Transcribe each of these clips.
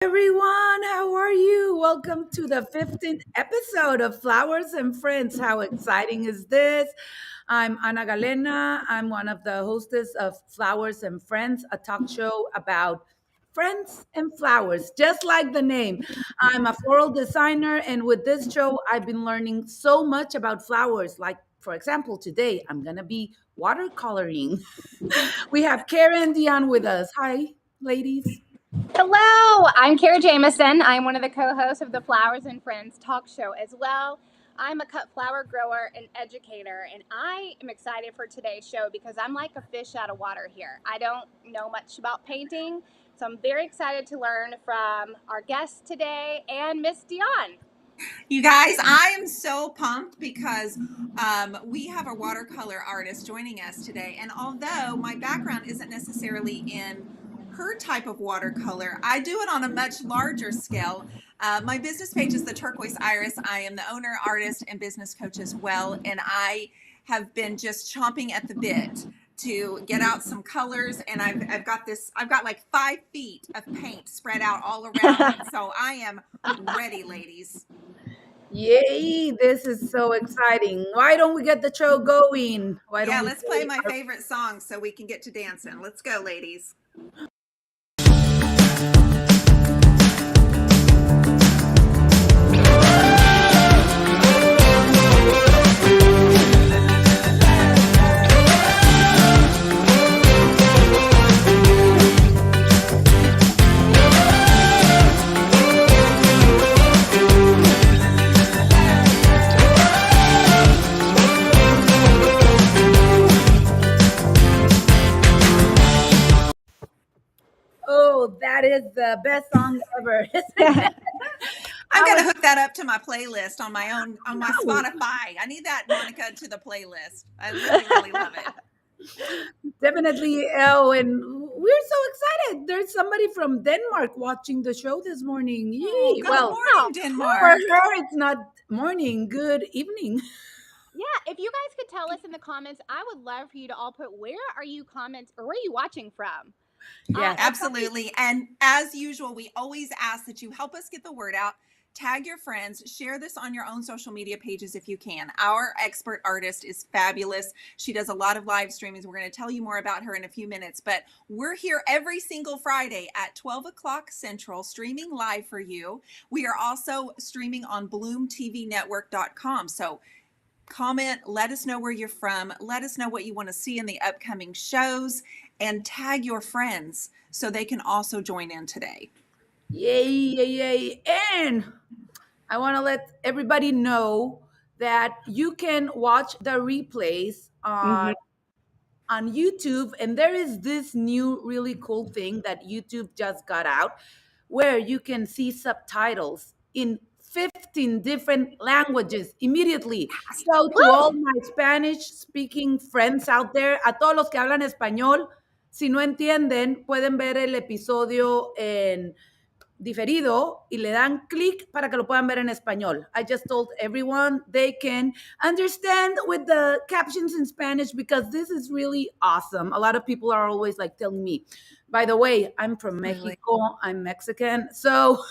Everyone, how are you? Welcome to the 15th episode of Flowers and Friends. How exciting is this? I'm Ana Galena. I'm one of the hostess of Flowers and Friends, a talk show about friends and flowers, just like the name. I'm a floral designer, and with this show, I've been learning so much about flowers. Like, for example, today I'm going to be watercoloring. We have Karen and Dion with us. Hi, ladies. Hello, I'm Kara Jameson. I'm one of the co-hosts of the Flowers and Friends talk show as well. I'm a cut flower grower and educator, and I am excited for today's show because I'm like a fish out of water here. I don't know much about painting, so I'm very excited to learn from our guest today and Miss Dion. You guys, I am so pumped because we have a watercolor artist joining us today. And although my background isn't necessarily in her type of watercolor, I do it on a much larger scale. My business page is the Turquoise Iris. I am the owner, artist, and business coach as well. And I have been just chomping at the bit to get out some colors, and I've got like 5 feet of paint spread out all around. So I am ready, ladies. Yay, this is so exciting. Why don't we get the show going? Why don't Yeah, we let's play my favorite song so we can get to dancing. Let's go, ladies. Oh, that is the best song ever. I'm gonna hook that up to my playlist on my own on my Spotify. I need that, Monica, to the playlist. I really, really love it. Definitely. Oh, and we're so excited. There's somebody from Denmark watching the show this morning. Yay. Oh, good morning, Denmark. For her, it's not morning. Good evening. Yeah, if you guys could tell us in the comments, I would love for you to all put where are you watching from? Yeah, absolutely. And as usual, we always ask that you help us get the word out. Tag your friends, share this on your own social media pages if you can. Our expert artist is fabulous. She does a lot of live streamings. We're going to tell you more about her in a few minutes, but we're here every single Friday at 12 o'clock Central, streaming live for you. We are also streaming on bloomtvnetwork.com. So comment, let us know where you're from, let us know what you want to see in the upcoming shows, and tag your friends so they can also join in today. Yay, yay, yay. And I want to let everybody know that you can watch the replays on YouTube, and there is this new really cool thing that YouTube just got out where you can see subtitles in 15 different languages immediately. So to all my Spanish speaking friends out there, a todos los que hablan español, si no entienden, pueden ver el episodio en diferido y le dan clic para que lo puedan ver en español. I just told everyone they can understand with the captions in Spanish because this is really awesome. A lot of people are always like telling me, by the way, I'm from Mexico, I'm Mexican. So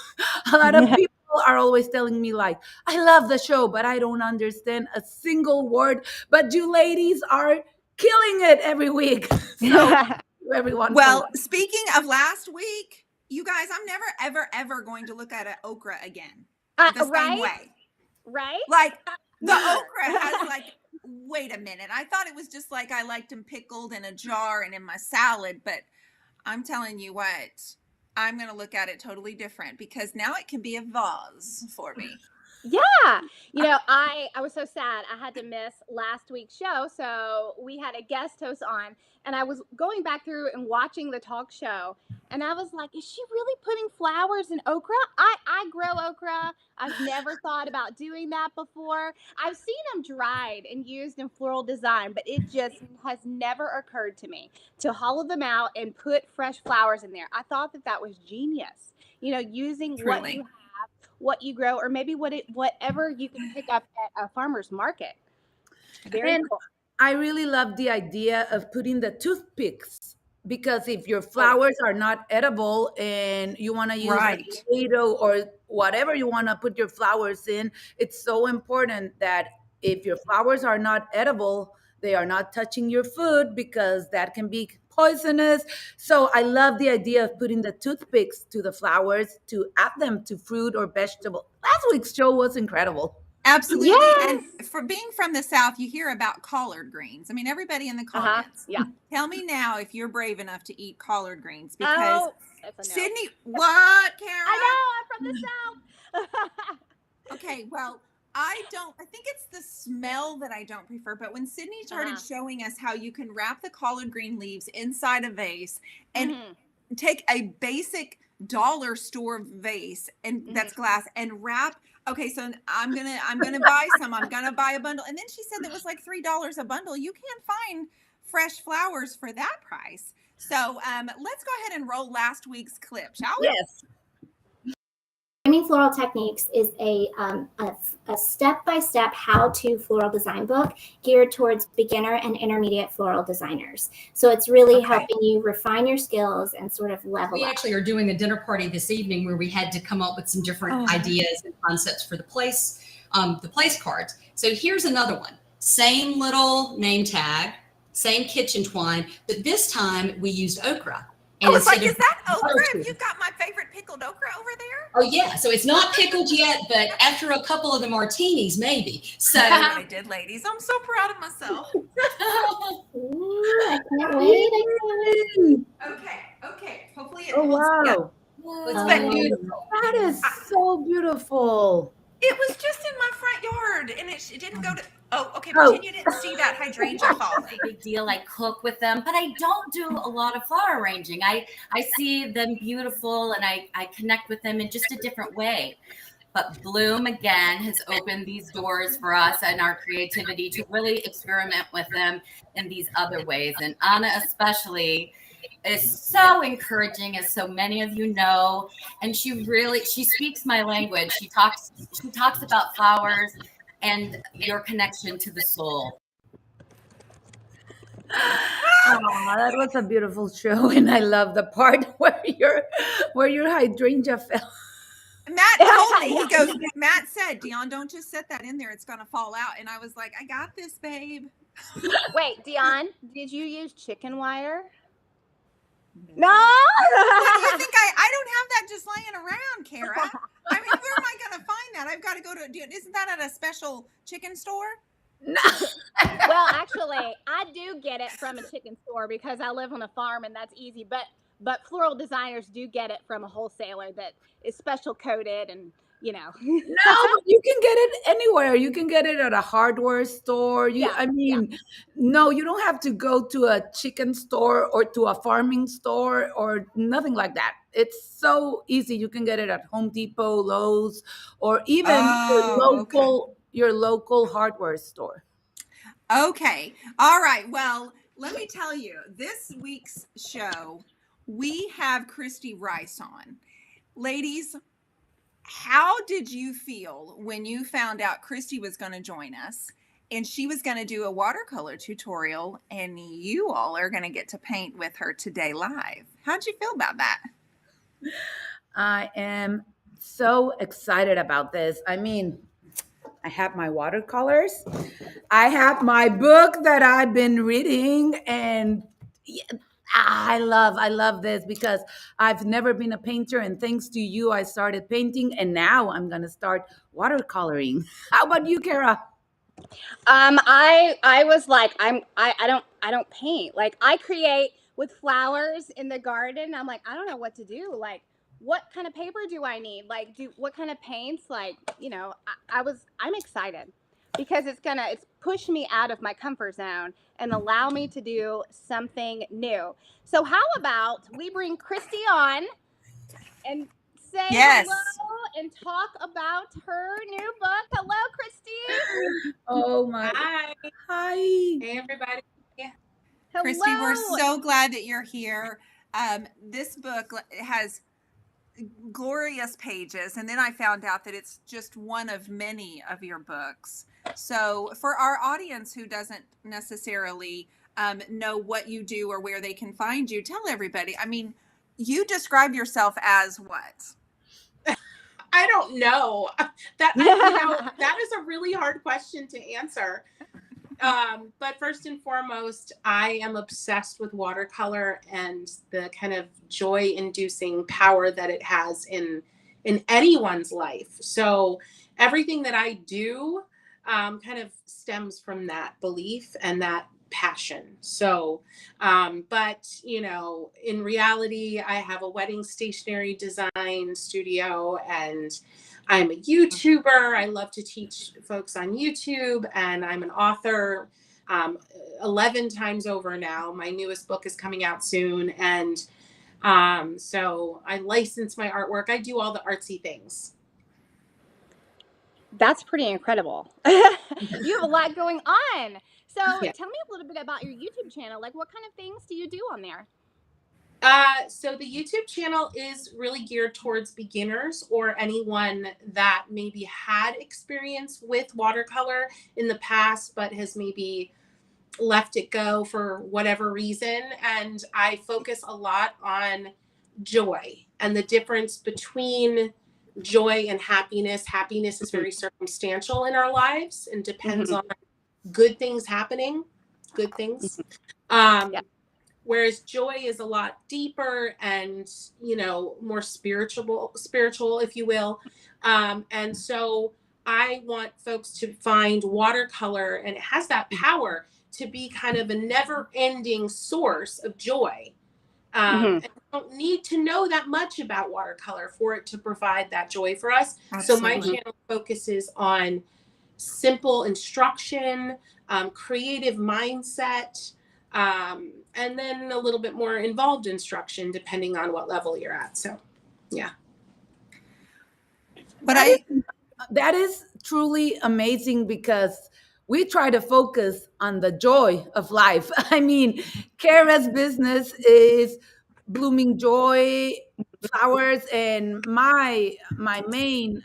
a lot of people are always telling me like, I love the show, but I don't understand a single word. But you ladies are killing it every week. So everyone. Well, speaking of last week, you guys, I'm never, ever, ever going to look at an okra again. The same way. Right? Like the okra has like, wait a minute. I thought it was just like I liked them pickled in a jar and in my salad, but I'm telling you what, I'm going to look at it totally different because now it can be a vase for me. Yeah. You know, I was so sad I had to miss last week's show. So we had a guest host on, and I was going back through and watching the talk show, and I was like, is she really putting flowers in okra? I grow okra. I've never thought about doing that before. I've seen them dried and used in floral design, but it just has never occurred to me to hollow them out and put fresh flowers in there. I thought that was genius. You know, using what you grow, or maybe whatever you can pick up at a farmer's market. Very cool. I really love the idea of putting the toothpicks because if your flowers are not edible and you want to use a Right. tomato or whatever you want to put your flowers in, it's so important that if your flowers are not edible, they are not touching your food because that can be poisonous. So I love the idea of putting the toothpicks to the flowers to add them to fruit or vegetable. Last week's show was incredible. Absolutely. And Yes. for being from the South, you hear about collard greens. I mean, everybody in the comments, Yeah. tell me now if you're brave enough to eat collard greens, because Oh, that's a no. Sydney, what, Kara? I know. I'm from the South. Okay, well, I think it's the smell that I don't prefer. But when Sydney started showing us how you can wrap the collard green leaves inside a vase and take a basic dollar store vase and that's glass and wrap. Okay, so I'm gonna buy some. I'm gonna buy a bundle. And then she said that was like $3 a bundle. You can't find fresh flowers for that price. So let's go ahead and roll last week's clip, shall we? Yes. Framing Floral Techniques is a step-by-step how-to floral design book geared towards beginner and intermediate floral designers. So it's really helping you refine your skills and sort of level We up. actually are doing a dinner party this evening where we had to come up with some different ideas and concepts for the place cards. So here's another one. Same little name tag, same kitchen twine, but this time we used okra. And I was like, is that okra? You've got my favorite pickled okra over there? Oh, yeah. So it's not pickled yet, but after a couple of the martinis, maybe. So I did, ladies. I'm so proud of myself. Ooh, I can't wait. Okay. Hopefully it Oh, wow. It's been beautiful. That is so beautiful. It was just in my front yard, and it didn't go to. Oh, okay. Pretend you didn't see that hydrangea falling. Big deal. I cook with them, but I don't do a lot of flower arranging. I see them beautiful and I connect with them in just a different way. But Bloom again has opened these doors for us and our creativity to really experiment with them in these other ways. And Anna especially is so encouraging, as so many of you know. And she speaks my language. She talks about flowers and your connection to the soul. Oh, that was a beautiful show, and I love the part where your hydrangea fell. Matt told me, he goes, Matt said, Dion, don't just set that in there. It's going to fall out. And I was like, I got this, babe. Wait, Dion, did you use chicken wire? No. What do you think? I don't have that just laying around, Kara. I mean, where am I going to find that? I've got to go to, isn't that at a special chicken store? No. Well, actually, I do get it from a chicken store because I live on a farm and that's easy. But floral designers do get it from a wholesaler that is special coated and, you know. No, but you can get it anywhere. You can get it at a hardware store. No, you don't have to go to a chicken store or to a farming store or nothing like that. It's so easy. You can get it at Home Depot, Lowe's, or even your local hardware store. Okay. All right. Well, let me tell you, this week's show, we have Kristy Rice on. Ladies, how did you feel when you found out Kristy was going to join us and she was going to do a watercolor tutorial and you all are going to get to paint with her today live? How'd you feel about that? I am so excited about this. I mean, I have my watercolors. I have my book that I've been reading, and I love this because I've never been a painter, and thanks to you, I started painting, and now I'm gonna start watercoloring. How about you, Kara? I was like, I don't paint. Like I create with flowers in the garden. I'm like, I don't know what to do. Like, what kind of paper do I need? Like, what kind of paints? Like, you know, I'm excited because it's push me out of my comfort zone and allow me to do something new. So how about we bring Kristy on and say hello and talk about her new book. Hello, Kristy. Oh my. Hi, hey everybody. Yeah. Kristy, we're so glad that you're here. This book has glorious pages, and then I found out that it's just one of many of your books. So for our audience who doesn't necessarily know what you do or where they can find you, tell everybody. I mean, you describe yourself as what? I don't know. That is a really hard question to answer. But first and foremost, I am obsessed with watercolor and the kind of joy-inducing power that it has in anyone's life. So everything that I do kind of stems from that belief and that passion. So, but in reality, I have a wedding stationery design studio, and I'm a YouTuber. I love to teach folks on YouTube, and I'm an author 11 times over now. My newest book is coming out soon. And so I license my artwork. I do all the artsy things. That's pretty incredible. You have a lot going on. So Yeah. tell me a little bit about your YouTube channel. Like, what kind of things do you do on there? So the YouTube channel is really geared towards beginners or anyone that maybe had experience with watercolor in the past, but has maybe left it go for whatever reason. And I focus a lot on joy and the difference between joy and happiness. Happiness is very circumstantial in our lives and depends on good things happening, good things. Yeah. Whereas joy is a lot deeper and, more spiritual, if you will. And so I want folks to find watercolor, and it has that power to be kind of a never ending source of joy. And you don't need to know that much about watercolor for it to provide that joy for us. Absolutely. So my channel focuses on simple instruction, creative mindset, and then a little bit more involved instruction depending on what level you're at. So, yeah. But that is truly amazing, because we try to focus on the joy of life. I mean, Kara's business is blooming joy flowers, and my main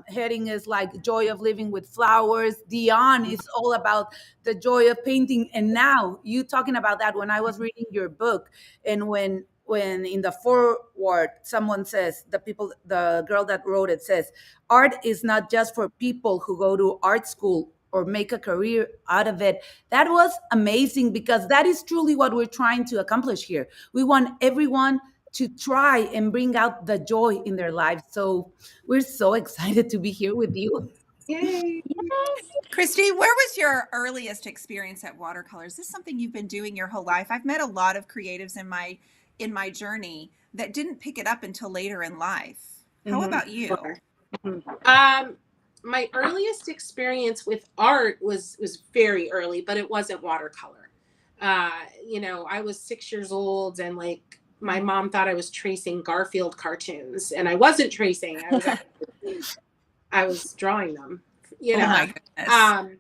heading is like joy of living with flowers. Dion is all about the joy of painting. And now you talking about that, when I was reading your book, and when in the foreword someone says, the girl that wrote it says, art is not just for people who go to art school or make a career out of it. That was amazing, because that is truly what we're trying to accomplish here. We want everyone to try and bring out the joy in their lives. So we're so excited to be here with you. Yay. Kristy, where was your earliest experience at watercolor? Is this something you've been doing your whole life? I've met a lot of creatives in my journey that didn't pick it up until later in life. How about you? My earliest experience with art was very early, but it wasn't watercolor. I was 6 years old, and my mom thought I was tracing Garfield cartoons, and I wasn't tracing. I was drawing them. Oh my goodness.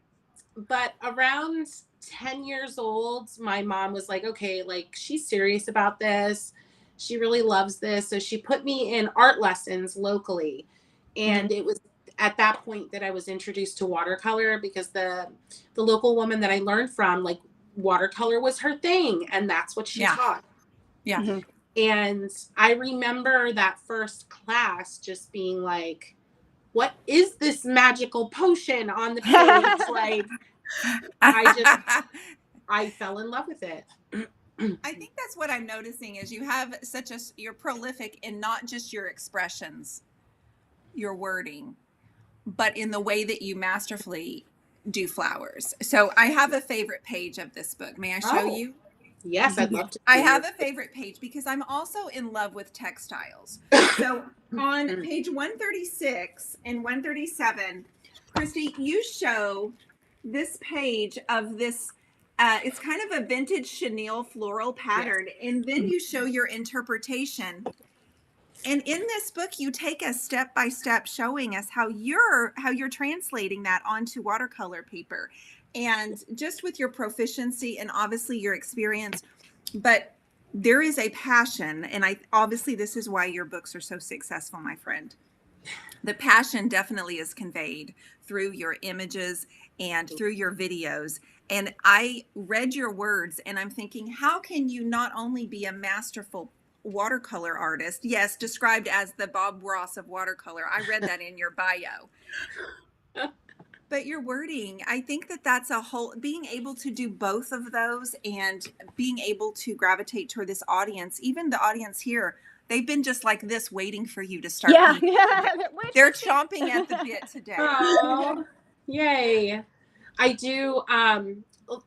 But around 10 years old, my mom was like, okay, she's serious about this. She really loves this. So she put me in art lessons locally. And it was at that point that I was introduced to watercolor, because the local woman that I learned from, watercolor was her thing. And that's what she taught. Yeah. And I remember that first class just being like, what is this magical potion on the page? I fell in love with it. I think that's what I'm noticing is you're prolific in not just your expressions, your wording, but in the way that you masterfully do flowers. So I have a favorite page of this book. May I show you? Yes, I'd love to. I have a favorite page because I'm also in love with textiles. So on page 136 and 137, Kristy, you show this page of this, it's kind of a vintage chenille floral pattern. Yes. And then you show your interpretation. And in this book, you take us step by step, showing us how you're translating that onto watercolor paper. And just with your proficiency and obviously your experience, but there is a passion. And obviously this is why your books are so successful, my friend. The passion definitely is conveyed through your images and through your videos. And I read your words and I'm thinking, how can you not only be a masterful watercolor artist, yes, described as the Bob Ross of watercolor, I read that in your bio, but your wording, I think that that's a whole, being able to do both of those and being able to gravitate toward this audience, even the audience here, they've been just like this waiting for you to start. Yeah. They're chomping at the bit today. Oh, yay. I do.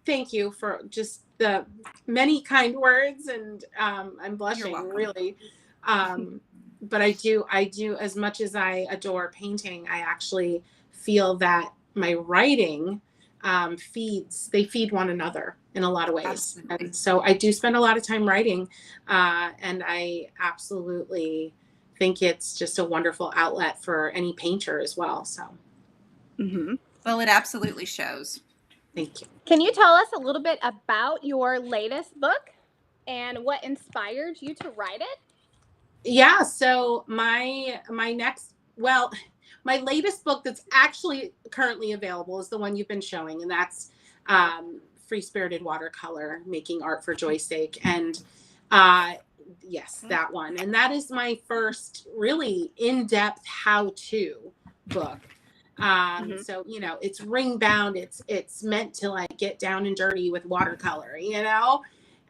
Thank you for just the many kind words, and I'm blushing really. But I do, as much as I adore painting, I actually feel that my writing they feed one another in a lot of ways. Absolutely. And so I do spend a lot of time writing, and I absolutely think it's just a wonderful outlet for any painter as well. So. Mm-hmm. Well, it absolutely shows. Thank you. Can you tell us a little bit about your latest book and what inspired you to write it? Yeah, so my latest book that's actually currently available is the one you've been showing, and that's Free-Spirited Watercolor, Making Art for Joy's Sake. And yes, that one. And that is my first really in-depth how-to book. So, you know, it's ring bound. It's meant to like get down and dirty with watercolor, you know,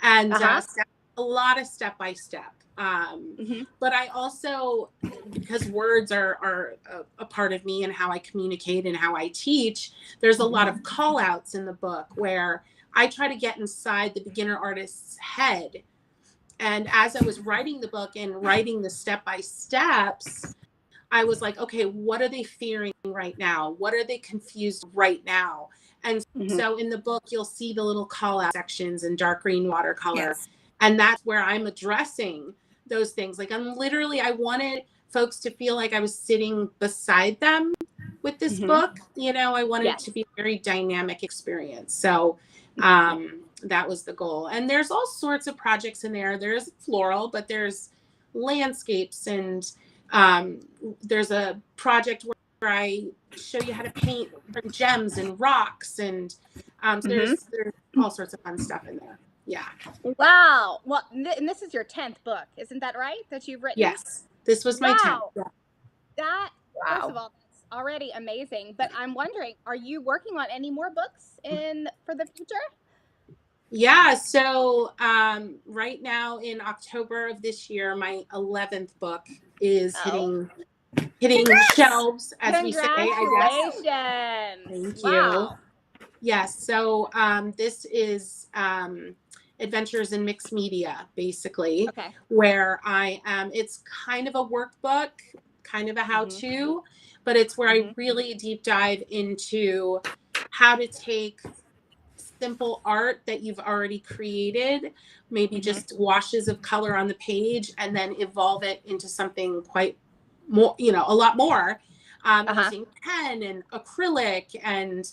and a lot of step-by-step. But I also, because words are a part of me and how I communicate and how I teach, there's a lot of call outs in the book where I try to get inside the beginner artist's head. And as I was writing the book and writing the step-by-steps, I was like, okay, what are they fearing right now? What are they confused right now? And so in the book, you'll see the little call out sections in dark green watercolor. Yes. And that's where I'm addressing those things. Like I wanted folks to feel like I was sitting beside them with this book. You know, I wanted it to be a very dynamic experience. So that was the goal. And there's all sorts of projects in there. There's floral, but there's landscapes, and there's a project where I show you how to paint different gems and rocks, and so there's all sorts of fun stuff in there. Yeah. Wow. Well, and this is your 10th book, isn't that right? That you've written? Yes. This was my 10th. Yeah. That, first of all, that's already amazing. But I'm wondering, are you working on any more books for the future? Yeah. So right now in October of this year, my 11th book is hitting shelves, as we say, I guess. Thank you. Yes. So this is Adventures in Mixed Media, basically, where I am. It's kind of a workbook, kind of a how-to, but it's where I really deep dive into how to take simple art that you've already created, maybe just washes of color on the page, and then evolve it into something quite more, you know, a lot more, using pen and acrylic and,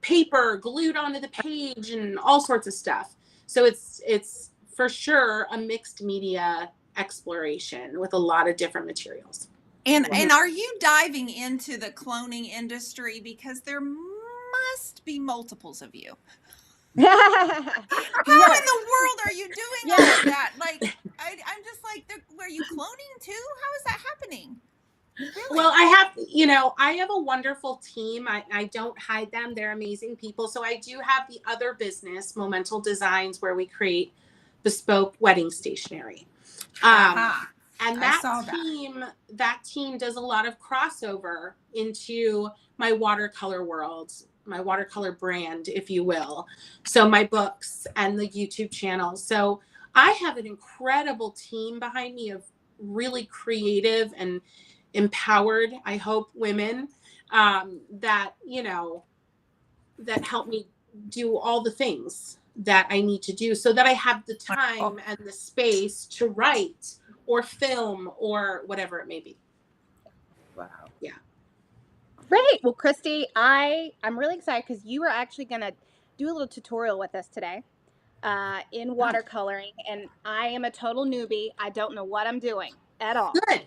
paper glued onto the page and all sorts of stuff. So it's for sure a mixed media exploration with a lot of different materials. And are you diving into the cloning industry? Because there must be multiples of you. How in the world are you doing all of that? Like, I'm just like, were you cloning too? How is that happening? Really? Well, I have a wonderful team. I don't hide them. They're amazing people. So I do have the other business, Momental Designs, where we create bespoke wedding stationery. And that team does a lot of crossover into my watercolor world, my watercolor brand, if you will. So my books and the YouTube channel. So I have an incredible team behind me of really creative and empowered, I hope, women that help me do all the things that I need to do so that I have the time and the space to write or film or whatever it may be. Wow. Yeah. Great. Well, Kristy, I'm really excited because you are actually going to do a little tutorial with us today in watercoloring. And I am a total newbie. I don't know what I'm doing. at all. Good.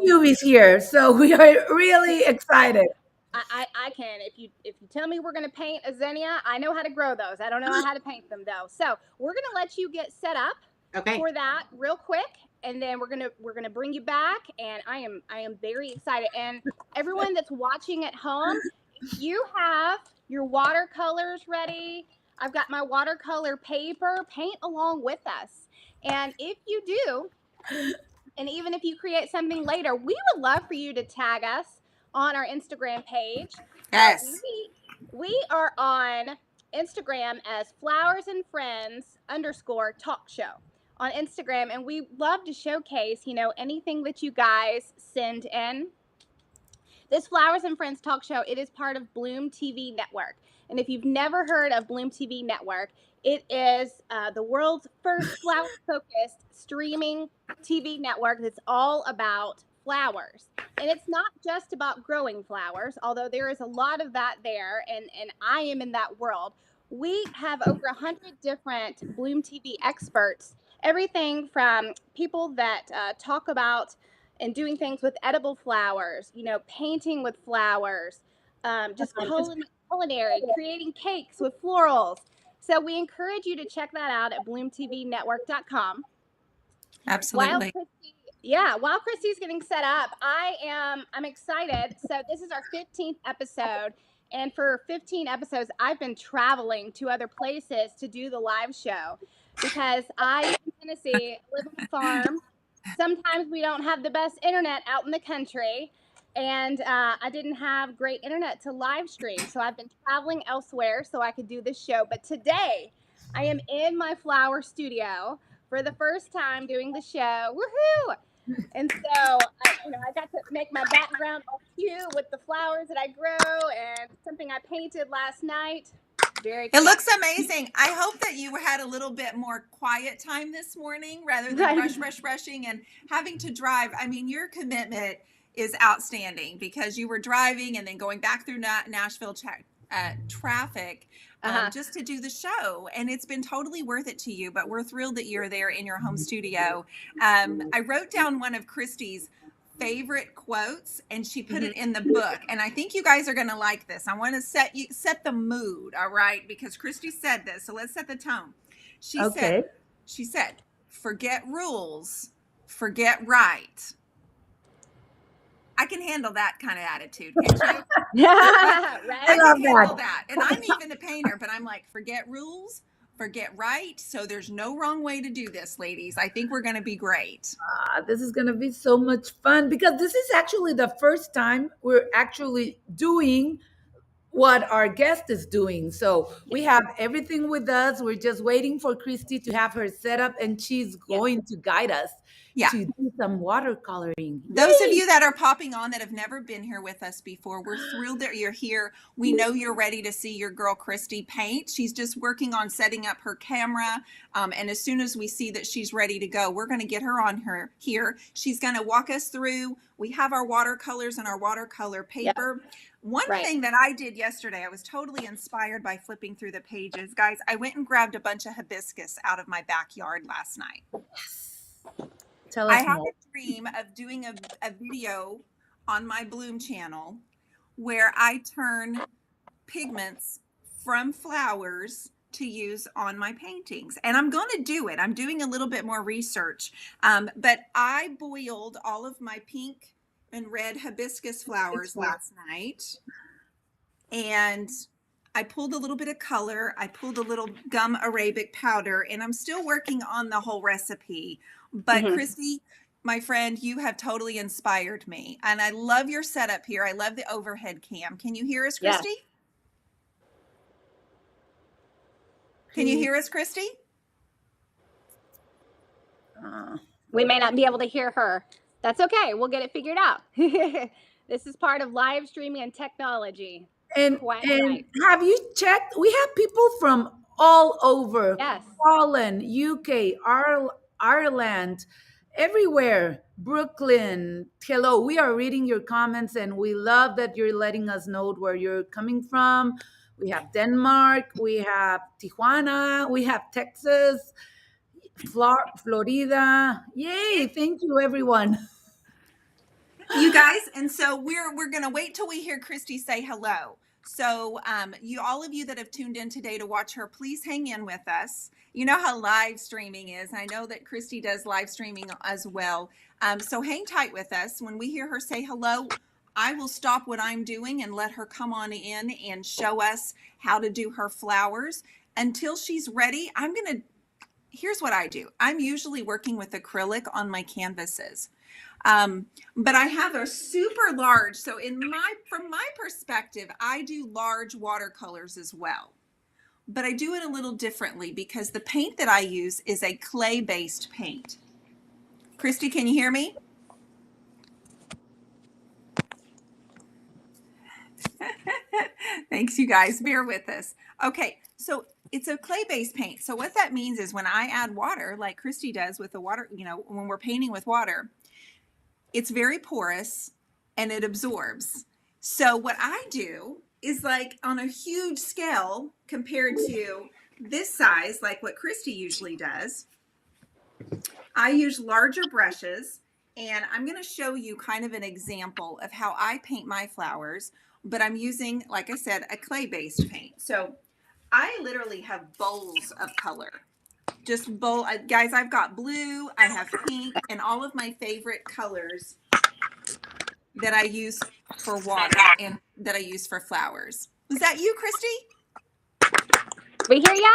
Yuvi's here, so we are really excited. I can. If you tell me we're gonna paint a zinnia, I know how to grow those. I don't know how to paint them though. So we're gonna let you get set up Okay. for that real quick, and then we're gonna bring you back. And I am very excited. And everyone that's watching at home, if you have your watercolors ready, I've got my watercolor paper. Paint along with us. And if you do, and even if you create something later, we would love for you to tag us on our Instagram page. Yes. We are on Instagram as Flowers and Friends _talk show on Instagram, and we love to showcase, anything that you guys send in. This Flowers and Friends talk show, it is part of Bloom TV Network. And if you've never heard of Bloom TV Network, it is the world's first flower-focused streaming TV network that's all about flowers. And it's not just about growing flowers, although there is a lot of that there, and I am in that world. We have over 100 different Bloom TV experts, everything from people that talk about and doing things with edible flowers, painting with flowers, just culinary, creating cakes with florals. So we encourage you to check that out at bloomtvnetwork.com. Absolutely. While Kristy's getting set up, I'm excited. So this is our 15th episode. And for 15 episodes, I've been traveling to other places to do the live show because I live in Tennessee, live on a farm. Sometimes we don't have the best internet out in the country, and I didn't have great internet to live stream. So I've been traveling elsewhere so I could do this show. But today I am in my flower studio for the first time doing the show. Woohoo! And so, I got to make my background all cute with the flowers that I grow and something I painted last night. Very It looks amazing. I hope that you had a little bit more quiet time this morning rather than rushing and having to drive. I mean, your commitment is outstanding because you were driving and then going back through Nashville traffic just to do the show. And it's been totally worth it to you, but we're thrilled that you're there in your home studio. I wrote down one of Kristy's favorite quotes and she put it in the book, and I think you guys are going to like this. I want to set the mood, all right, because Kristy said this, so let's set the tone. She said forget rules, forget right. I can handle that kind of attitude, can't you? I love that. And I'm even a painter, but I'm like, forget rules, forget right. So there's no wrong way to do this, ladies. I think we're going to be great. This is going to be so much fun because this is actually the first time we're actually doing what our guest is doing. So we have everything with us. We're just waiting for Kristy to have her set up, and she's going to guide us to do some watercoloring. Those of you that are popping on that have never been here with us before, we're thrilled that you're here. We know you're ready to see your girl Kristy paint. She's just working on setting up her camera. And as soon as we see that she's ready to go, we're going to get her on here. She's going to walk us through. We have our watercolors and our watercolor paper. One thing that I did yesterday, I was totally inspired by flipping through the pages. Guys, I went and grabbed a bunch of hibiscus out of my backyard last night. Tell us I had more. a dream of doing a video on my Bloom channel where I turn pigments from flowers to use on my paintings. And I'm going to do it. I'm doing a little bit more research. But I boiled all of my pink and red hibiscus flowers last night. And I pulled a little bit of color. I pulled a little gum arabic powder, and I'm still working on the whole recipe. But Kristy, my friend, you have totally inspired me. And I love your setup here. I love the overhead cam. Can you hear us, Kristy? Yeah. Can you hear us, Kristy? We may not be able to hear her. That's okay. We'll get it figured out. This is part of live streaming and technology. And have you checked? We have people from all over. Yes. Holland, UK, Ireland, everywhere. Brooklyn. Hello. We are reading your comments, and we love that you're letting us know where you're coming from. We have Denmark. We have Tijuana. We have Texas. Florida. Yay! Thank you, everyone. You guys, and so we're gonna wait till we hear Kristy say hello. So all of you that have tuned in today to watch her, please hang in with us. You know how live streaming is. I know that Kristy does live streaming as well. So hang tight with us. When we hear her say hello, I will stop what I'm doing and let her come on in and show us how to do her flowers. Until she's ready, here's what I do. I'm usually working with acrylic on my canvases. But I have a super large, so from my perspective, I do large watercolors as well. But I do it a little differently because the paint that I use is a clay-based paint. Kristy, can you hear me? Thanks, you guys. Bear with us. Okay, so it's a clay-based paint. So what that means is when I add water, like Kristy does with the water, when we're painting with water, it's very porous and it absorbs. So what I do is like on a huge scale compared to this size, like what Kristy usually does, I use larger brushes, and I'm going to show you kind of an example of how I paint my flowers, but I'm using, like I said, a clay-based paint. So I literally have bowls of color. Guys, I've got blue, I have pink, and all of my favorite colors that I use for water and that I use for flowers. Was that you, Kristy? We hear ya?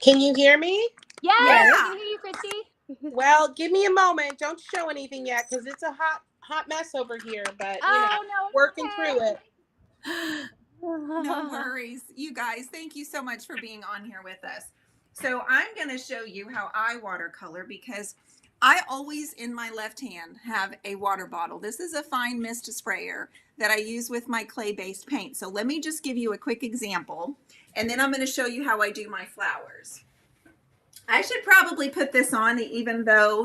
Can you hear me? Yes, Yeah. we can hear you, Kristy. Well, give me a moment. Don't show anything yet because it's a hot mess over here. But working through it. No worries. You guys, thank you so much for being on here with us. So I'm going to show you how I watercolor because I always in my left hand have a water bottle. This is a fine mist sprayer that I use with my clay-based paint. So let me just give you a quick example, and then I'm going to show you how I do my flowers. I should probably put this on even though,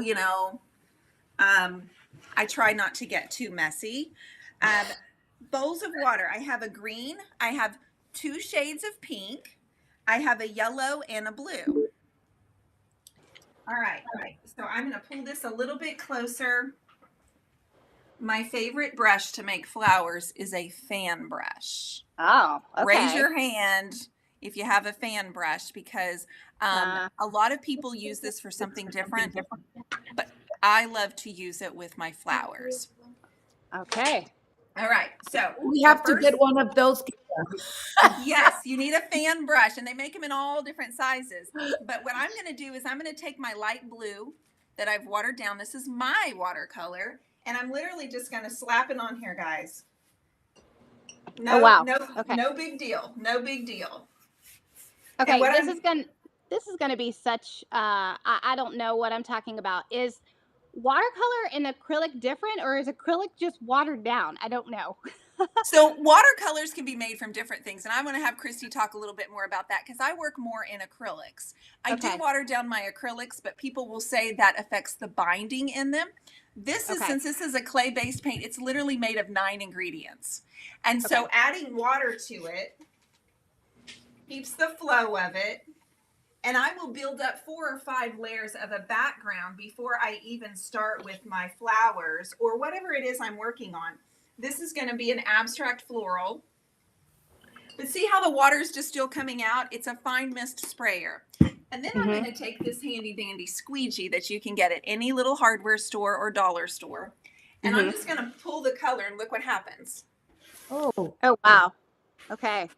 I try not to get too messy. Bowls of water. I have a green. I have 2 shades of pink. I have a yellow and a blue. All right. So I'm going to pull this a little bit closer. My favorite brush to make flowers is a fan brush. Oh, okay. Raise your hand if you have a fan brush because a lot of people use this for something different, but I love to use it with my flowers. Okay. All right. So We have to get one of those. Yes, you need a fan brush, and they make them in all different sizes. But what I'm going to do is I'm going to take my light blue that I've watered down. This is my watercolor, and I'm literally just going to slap it on here, guys. No, oh, wow. Okay. No big deal. No big deal. Okay, this is going to be such I don't know what I'm talking about. Is watercolor and acrylic different, or is acrylic just watered down? I don't know. So watercolors can be made from different things, and I'm going to have Kristy talk a little bit more about that because I work more in acrylics. I do water down my acrylics, but people will say that affects the binding in them. Since this is a clay-based paint, it's literally made of 9 ingredients. And so adding water to it keeps the flow of it. And I will build up 4 or 5 layers of a background before I even start with my flowers or whatever it is I'm working on. This is going to be an abstract floral. But see how the water is just still coming out? It's a fine mist sprayer. And then I'm going to take this handy dandy squeegee that you can get at any little hardware store or dollar store. And I'm just going to pull the color and look what happens. Oh, wow. Okay.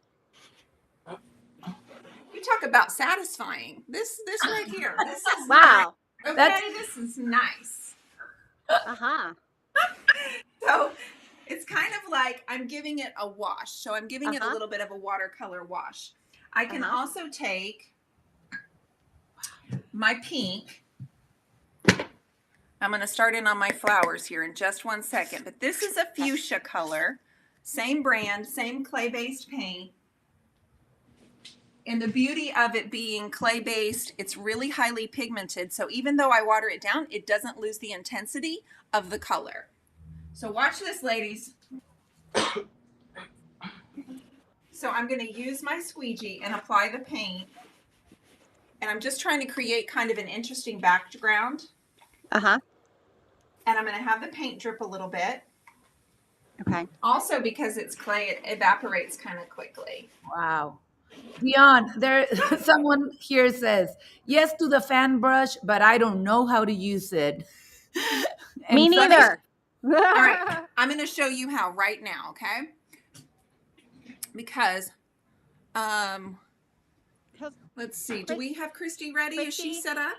You talk about satisfying. This right here. This is wow. Nice. Okay, this is nice. So it's kind of like I'm giving it a wash. So I'm giving it a little bit of a watercolor wash. I can also take my pink. I'm going to start in on my flowers here in just 1 second. But this is a fuchsia color. Same brand, same clay-based paint. And the beauty of it being clay-based, it's really highly pigmented. So even though I water it down, it doesn't lose the intensity of the color. So watch this, ladies. So I'm going to use my squeegee and apply the paint And I'm just trying to create kind of an interesting background. Uh-huh. And I'm going to have the paint drip a little bit. Okay. Also, because it's clay, it evaporates kind of quickly. Wow. Dion, there someone here says, yes to the fan brush, but I don't know how to use it. Me And neither. All right. I'm going to show you how right now, okay? Because, let's see. Do we have Kristy ready? Is she set up?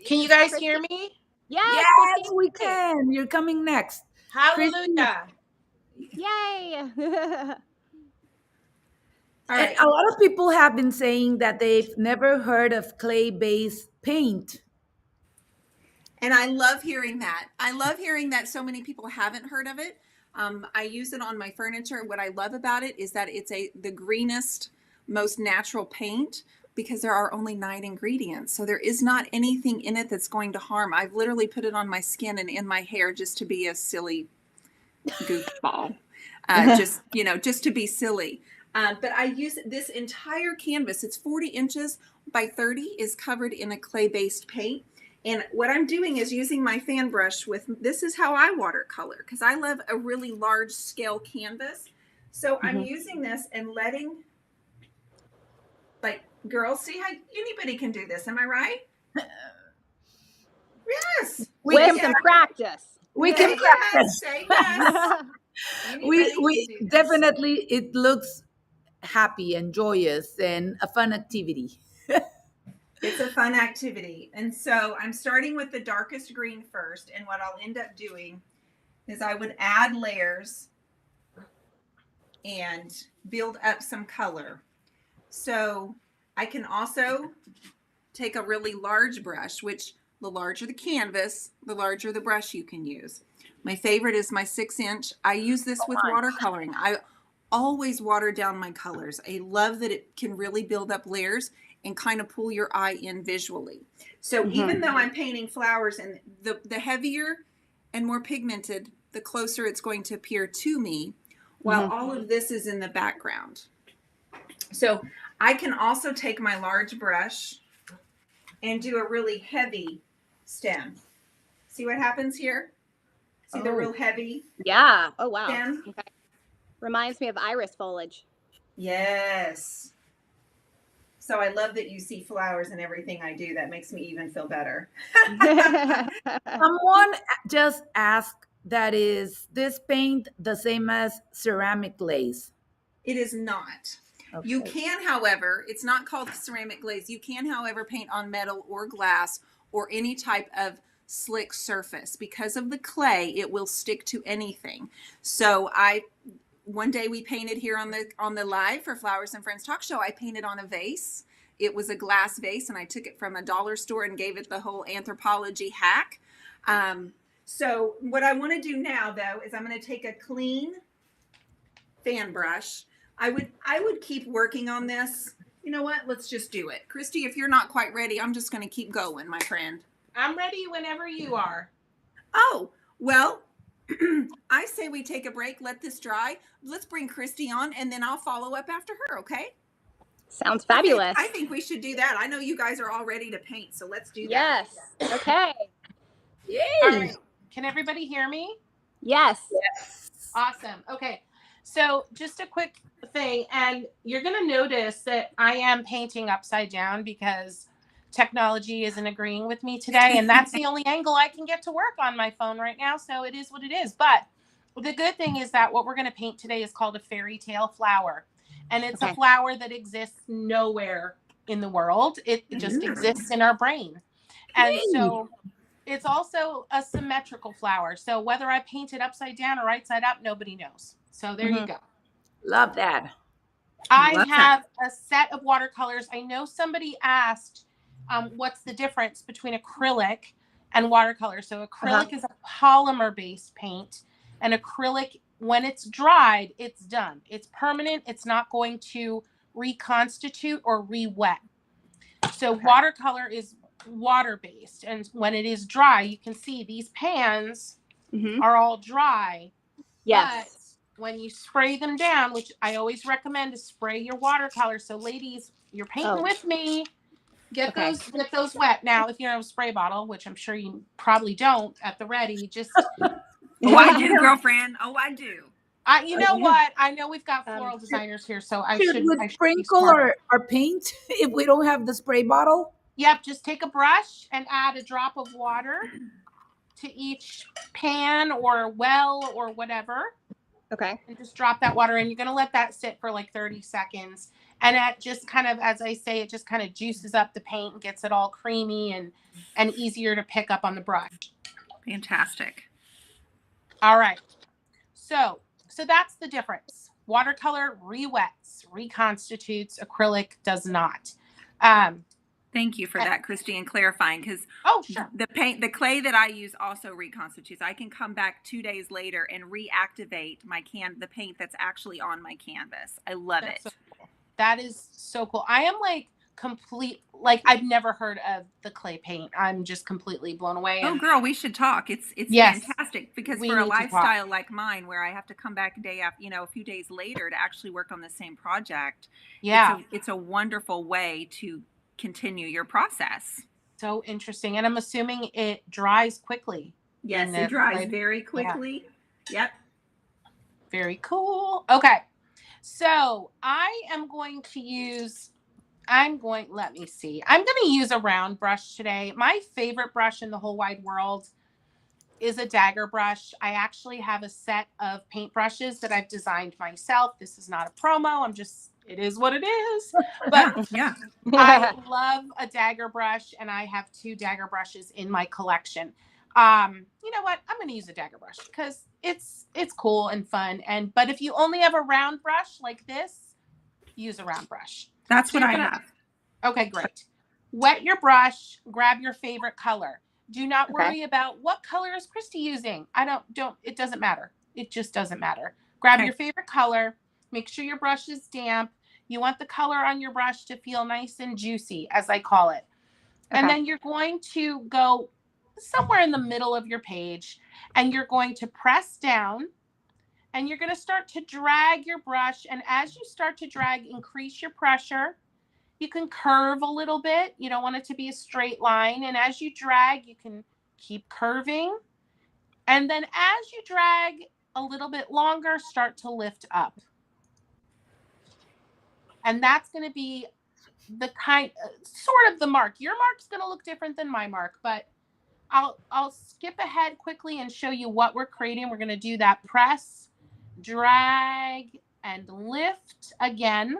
Can you guys hear me? Yes, yes, Kristy. we can. You're coming next. Hallelujah. Yay. All right. And a lot of people have been saying that they've never heard of clay-based paint. And I love hearing that. I love hearing that so many people haven't heard of it. I use it on my furniture. What I love about it is that it's the greenest, most natural paint because there are only 9 ingredients. So there is not anything in it that's going to harm. I've literally put it on my skin and in my hair just to be a silly goofball. Just to be silly. But I use this entire canvas. It's 40 inches by 30 is covered in a clay-based paint. And what I'm doing is using my fan brush this is how I watercolor because I love a really large scale canvas. So I'm using this and letting, like, girls, see how anybody can do this. Am I right? Yes. With some practice. We can practice. Say yes. We definitely, it looks happy and joyous and a fun activity. It's a fun activity. And so I'm starting with the darkest green first. And what I'll end up doing is I would add layers and build up some color. So I can also take a really large brush, which the larger the canvas, the larger the brush you can use. My favorite is my 6-inch. I use this with watercoloring. I always water down my colors. I love that it can really build up layers and kind of pull your eye in visually. So even though I'm painting flowers, and the heavier and more pigmented, the closer it's going to appear to me, while all of this is in the background. So I can also take my large brush and do a really heavy stem. See what happens here? See the real heavy? Yeah. Oh, wow. Stem? Okay. Reminds me of iris foliage. Yes. So I love that you see flowers in everything I do. That makes me even feel better. Someone just asked, that is this paint the same as ceramic glaze? It is not. Okay. You can, however, it's not called ceramic glaze. You can, however, paint on metal or glass or any type of slick surface. Because of the clay, it will stick to anything. So one day we painted here on the live for Flowers and Friends Talk Show. I painted on a vase. It was a glass vase, and I took it from a dollar store and gave it the whole anthropology hack. So what I want to do now, though, is I'm going to take a clean fan brush. I would keep working on this. You know what? Let's just do it. Kristy, if you're not quite ready, I'm just going to keep going, my friend. I'm ready whenever you are. Oh, well, I say we take a break, let this dry. Let's bring Kristy on, and then I'll follow up after her, okay? Sounds fabulous. I think we should do that. I know you guys are all ready to paint, so let's do that. Yes. Okay. Yay! All right. Can everybody hear me? Yes. Awesome. Okay. So just a quick thing, and you're going to notice that I am painting upside down because technology isn't agreeing with me today, and that's the only angle I can get to work on my phone right now, so it is what it is. But the good thing is that what we're going to paint today is called a fairy tale flower, and it's a flower that exists nowhere in the world. It just exists in our brain. And so it's also a symmetrical flower. So whether I paint it upside down or right side up, nobody knows. So there you go. Love that. I have a set of watercolors. I know somebody asked what's the difference between acrylic and watercolor. So acrylic is a polymer-based paint, and acrylic, when it's dried, it's done. It's permanent. It's not going to reconstitute or re-wet. So watercolor is water-based, and when it is dry, you can see these pans are all dry. Yes. But when you spray them down, which I always recommend to spray your watercolor. So ladies, you're painting with me. Get those wet. Now, if you have a spray bottle, which I'm sure you probably don't at the ready, just Oh, I do, girlfriend. Oh, I do. you know what? I know we've got floral designers here, so I Should should we be sprinkle smart. or paint if we don't have the spray bottle? Yep, just take a brush and add a drop of water to each pan or well or whatever. Okay. And just drop that water in. You're going to let that sit for like 30 seconds. And that just kind of, as I say, it just kind of juices up the paint and gets it all creamy and easier to pick up on the brush. Fantastic. All right. So that's the difference. Watercolor re-wets, reconstitutes. Acrylic does not. Thank you for that, Kristy, and clarifying, because sure. the clay that I use also reconstitutes. I can come back 2 days later and reactivate the paint that's actually on my canvas. I love it. So cool. That is so cool. I am like I've never heard of the clay paint. I'm just completely blown away. Oh, girl, we should talk. It's yes, fantastic, because for a lifestyle like mine, where I have to come back a few days later to actually work on the same project. Yeah, it's a wonderful way to continue your process. So interesting. And I'm assuming it dries quickly. Yes, it dries very quickly. Yeah. Yep. Very cool. Okay. So I am going to use, let me see. I'm going to use a round brush today. My favorite brush in the whole wide world is a dagger brush. I actually have a set of paint brushes that I've designed myself. This is not a promo. It is what it is. But yeah. I love a dagger brush, and I have 2 dagger brushes in my collection. You know what? I'm going to use a dagger brush because it's cool and fun. But if you only have a round brush like this, use a round brush. That's what I have. Okay, great. Wet your brush, grab your favorite color. Do not worry about what color is Kristy using. It doesn't matter. It just doesn't matter. Grab your favorite color. Make sure your brush is damp. You want the color on your brush to feel nice and juicy, as I call it. And then you're going to go somewhere in the middle of your page, and you're going to press down, and you're going to start to drag your brush. And as you start to drag, increase your pressure. You can curve a little bit. You don't want it to be a straight line. And as you drag, you can keep curving. And then as you drag a little bit longer, start to lift up. And that's going to be the sort of the mark. Your mark's going to look different than my mark, but I'll skip ahead quickly and show you what we're creating. We're going to do that press, drag, and lift again.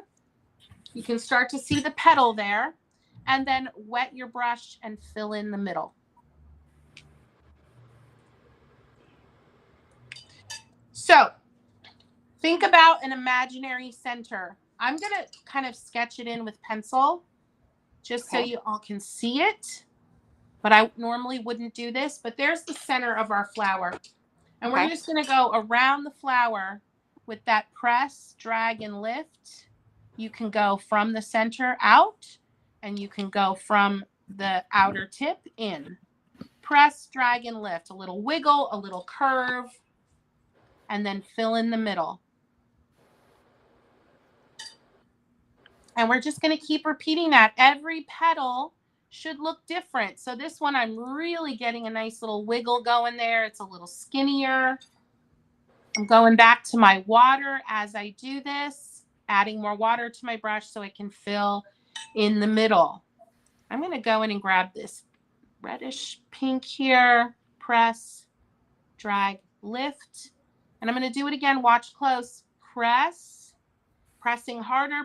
You can start to see the petal there, and then wet your brush and fill in the middle. So think about an imaginary center. I'm going to kind of sketch it in with pencil just so you all can see it. But I normally wouldn't do this. But there's the center of our flower. And we're just going to go around the flower with that press, drag, and lift. You can go from the center out, and you can go from the outer tip in. Press, drag, and lift. A little wiggle, a little curve, and then fill in the middle. And we're just going to keep repeating that. Every petal should look different. So this one, I'm really getting a nice little wiggle going there. It's a little skinnier. I'm going back to my water as I do this, adding more water to my brush so it can fill in the middle. I'm going to go in and grab this reddish pink here, press, drag, lift. And I'm going to do it again. Watch close. Press, pressing harder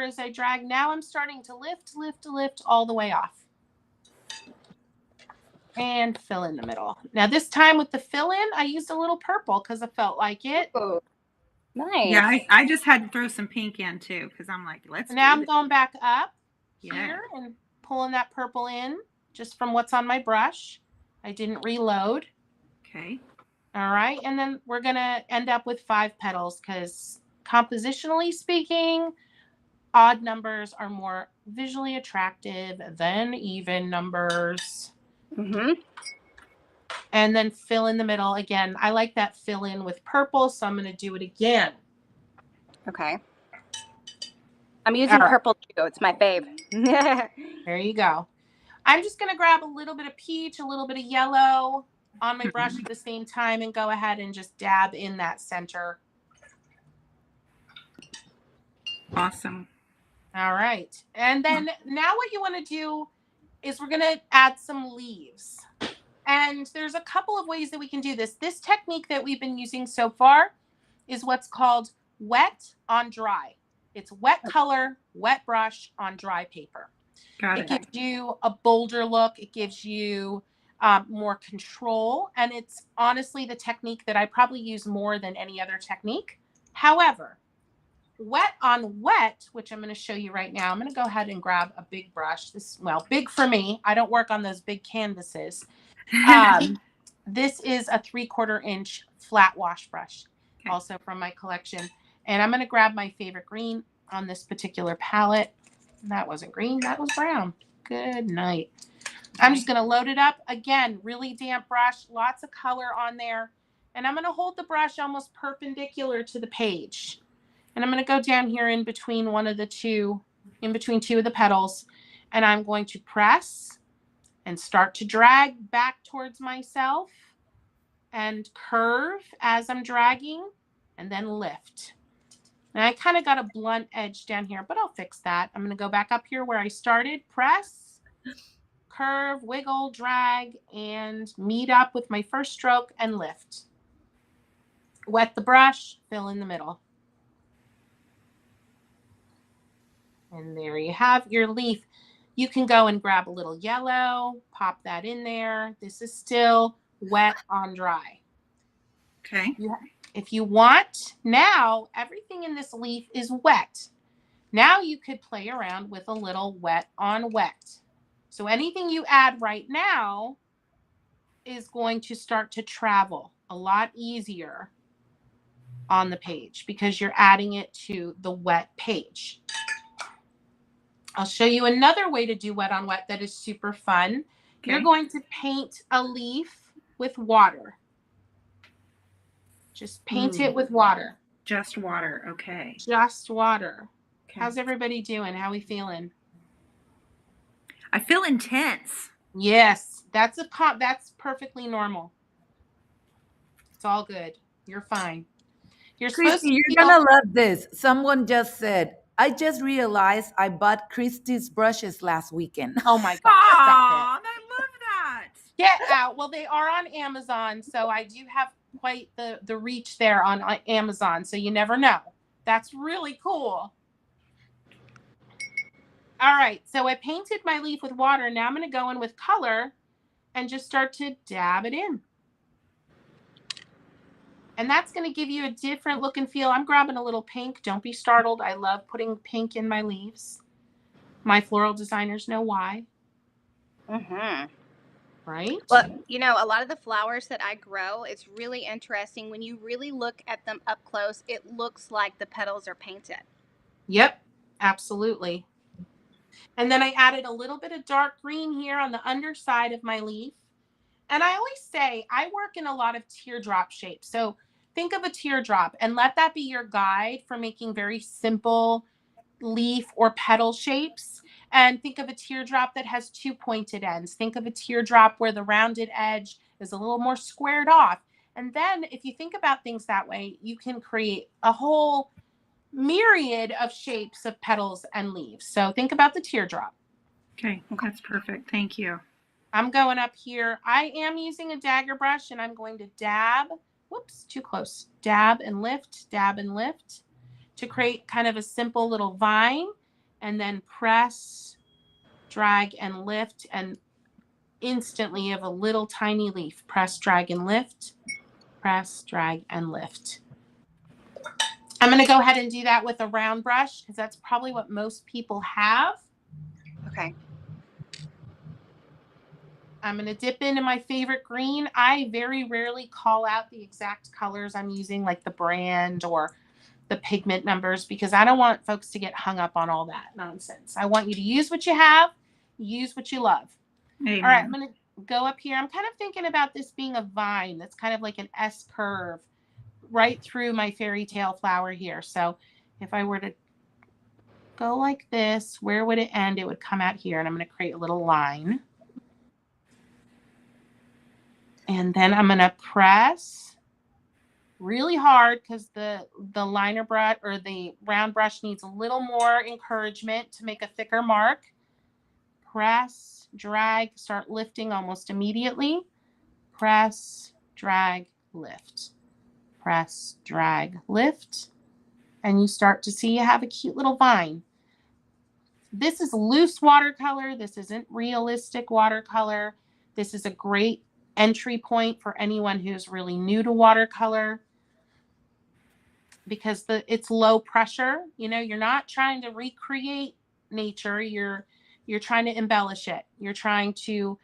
as I drag. Now I'm starting to lift all the way off. And fill in the middle. Now this time with the fill in, I used a little purple because I felt like it. Oh, nice. Yeah, I just had to throw some pink in too because I'm like, let's. Now I'm going back up here and pulling that purple in just from what's on my brush. I didn't reload. Okay. All right, and then we're gonna end up with 5 petals because compositionally speaking, odd numbers are more visually attractive than even numbers. Mm-hmm. And then fill in the middle. Again, I like that fill in with purple, so I'm going to do it again. Okay. I'm using purple too. It's my fave. There you go. I'm just going to grab a little bit of peach, a little bit of yellow on my brush at the same time and go ahead and just dab in that center. Awesome. All right. And then now what you want to do is we're going to add some leaves. And there's a couple of ways that we can do this. This technique that we've been using so far is what's called wet on dry. It's wet color, wet brush on dry paper. It gives you a bolder look. It gives you more control. And it's honestly the technique that I probably use more than any other technique. However, wet on wet, which I'm going to show you right now. I'm going to go ahead and grab a big brush. Well, big for me. I don't work on those big canvases. This is a 3/4 inch flat wash brush, also from my collection. And I'm going to grab my favorite green on this particular palette. That wasn't green, that was brown. Good night. I'm just going to load it up. Again, really damp brush, lots of color on there. And I'm going to hold the brush almost perpendicular to the page. And I'm going to go down here in between between two of the petals. And I'm going to press and start to drag back towards myself and curve as I'm dragging and then lift. And I kind of got a blunt edge down here, but I'll fix that. I'm going to go back up here where I started, press, curve, wiggle, drag, and meet up with my first stroke and lift. Wet the brush, fill in the middle. And there you have your leaf. You can go and grab a little yellow, pop that in there. This is still wet on dry. Okay. If you want, now everything in this leaf is wet. Now you could play around with a little wet on wet. So anything you add right now is going to start to travel a lot easier on the page because you're adding it to the wet page. I'll show you another way to do wet on wet that is super fun. Okay. You're going to paint a leaf with water. Just paint it with water. Just water. Okay. Just water. Okay. How's everybody doing? How are we feeling? I feel intense. Yes, that's perfectly normal. It's all good. You're fine. Kristy, you're gonna love this. Someone just said, I just realized I bought Kristy's brushes last weekend. Oh my God. Stop it. I love that. Get out. Well, they are on Amazon, so I do have quite the reach there on Amazon, so you never know. That's really cool. All right, so I painted my leaf with water. Now I'm going to go in with color and just start to dab it in. And that's going to give you a different look and feel. I'm grabbing a little pink. Don't be startled. I love putting pink in my leaves. My floral designers know why. Mm-hmm. Right? Well, a lot of the flowers that I grow, it's really interesting. When you really look at them up close, it looks like the petals are painted. Yep, absolutely. And then I added a little bit of dark green here on the underside of my leaf. And I always say I work in a lot of teardrop shapes. So think of a teardrop and let that be your guide for making very simple leaf or petal shapes. And think of a teardrop that has two pointed ends. Think of a teardrop where the rounded edge is a little more squared off. And then if you think about things that way, you can create a whole myriad of shapes of petals and leaves. So think about the teardrop. Okay, that's perfect. Thank you. I'm going up here. I am using a dagger brush and I'm going to dab. Whoops, too close. Dab and lift to create kind of a simple little vine, and then press, drag, and lift, and instantly you have a little tiny leaf. Press, drag, and lift. Press, drag, and lift. I'm going to go ahead and do that with a round brush because that's probably what most people have. Okay. I'm going to dip into my favorite green. I very rarely call out the exact colors I'm using, like the brand or the pigment numbers, because I don't want folks to get hung up on all that nonsense. I want you to use what you have, use what you love. Amen. All right, I'm going to go up here. I'm kind of thinking about this being a vine that's kind of like an S curve right through my fairy tale flower here. So if I were to go like this. Where would it end? It would come out here, and I'm going to create a little line. And then I'm going to press really hard because the liner brush or the round brush needs a little more encouragement to make a thicker mark. Press, drag, start lifting almost immediately. Press, drag, lift. Press, drag, lift. And you start to see you have a cute little vine. This is loose watercolor. This isn't realistic watercolor. This is a great entry point for anyone who's really new to watercolor because it's low pressure. You know, you're not trying to recreate nature. You're trying to embellish it. You're trying to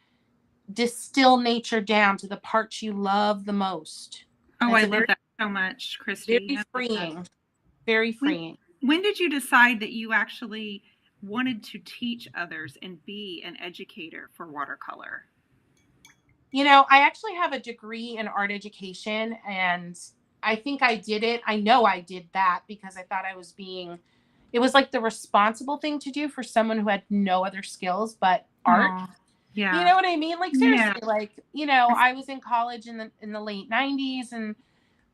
distill nature down to the parts you love the most. Oh, I love that so much, Kristy. Very freeing. Very freeing. When did you decide that you actually wanted to teach others and be an educator for watercolor? You know, I actually have a degree in art education, and I think I did it. I know I did that because I thought it was like the responsible thing to do for someone who had no other skills but art. Aww. Yeah. You know what I mean? Like, seriously, like, you know, I was in college in the late 90s, and,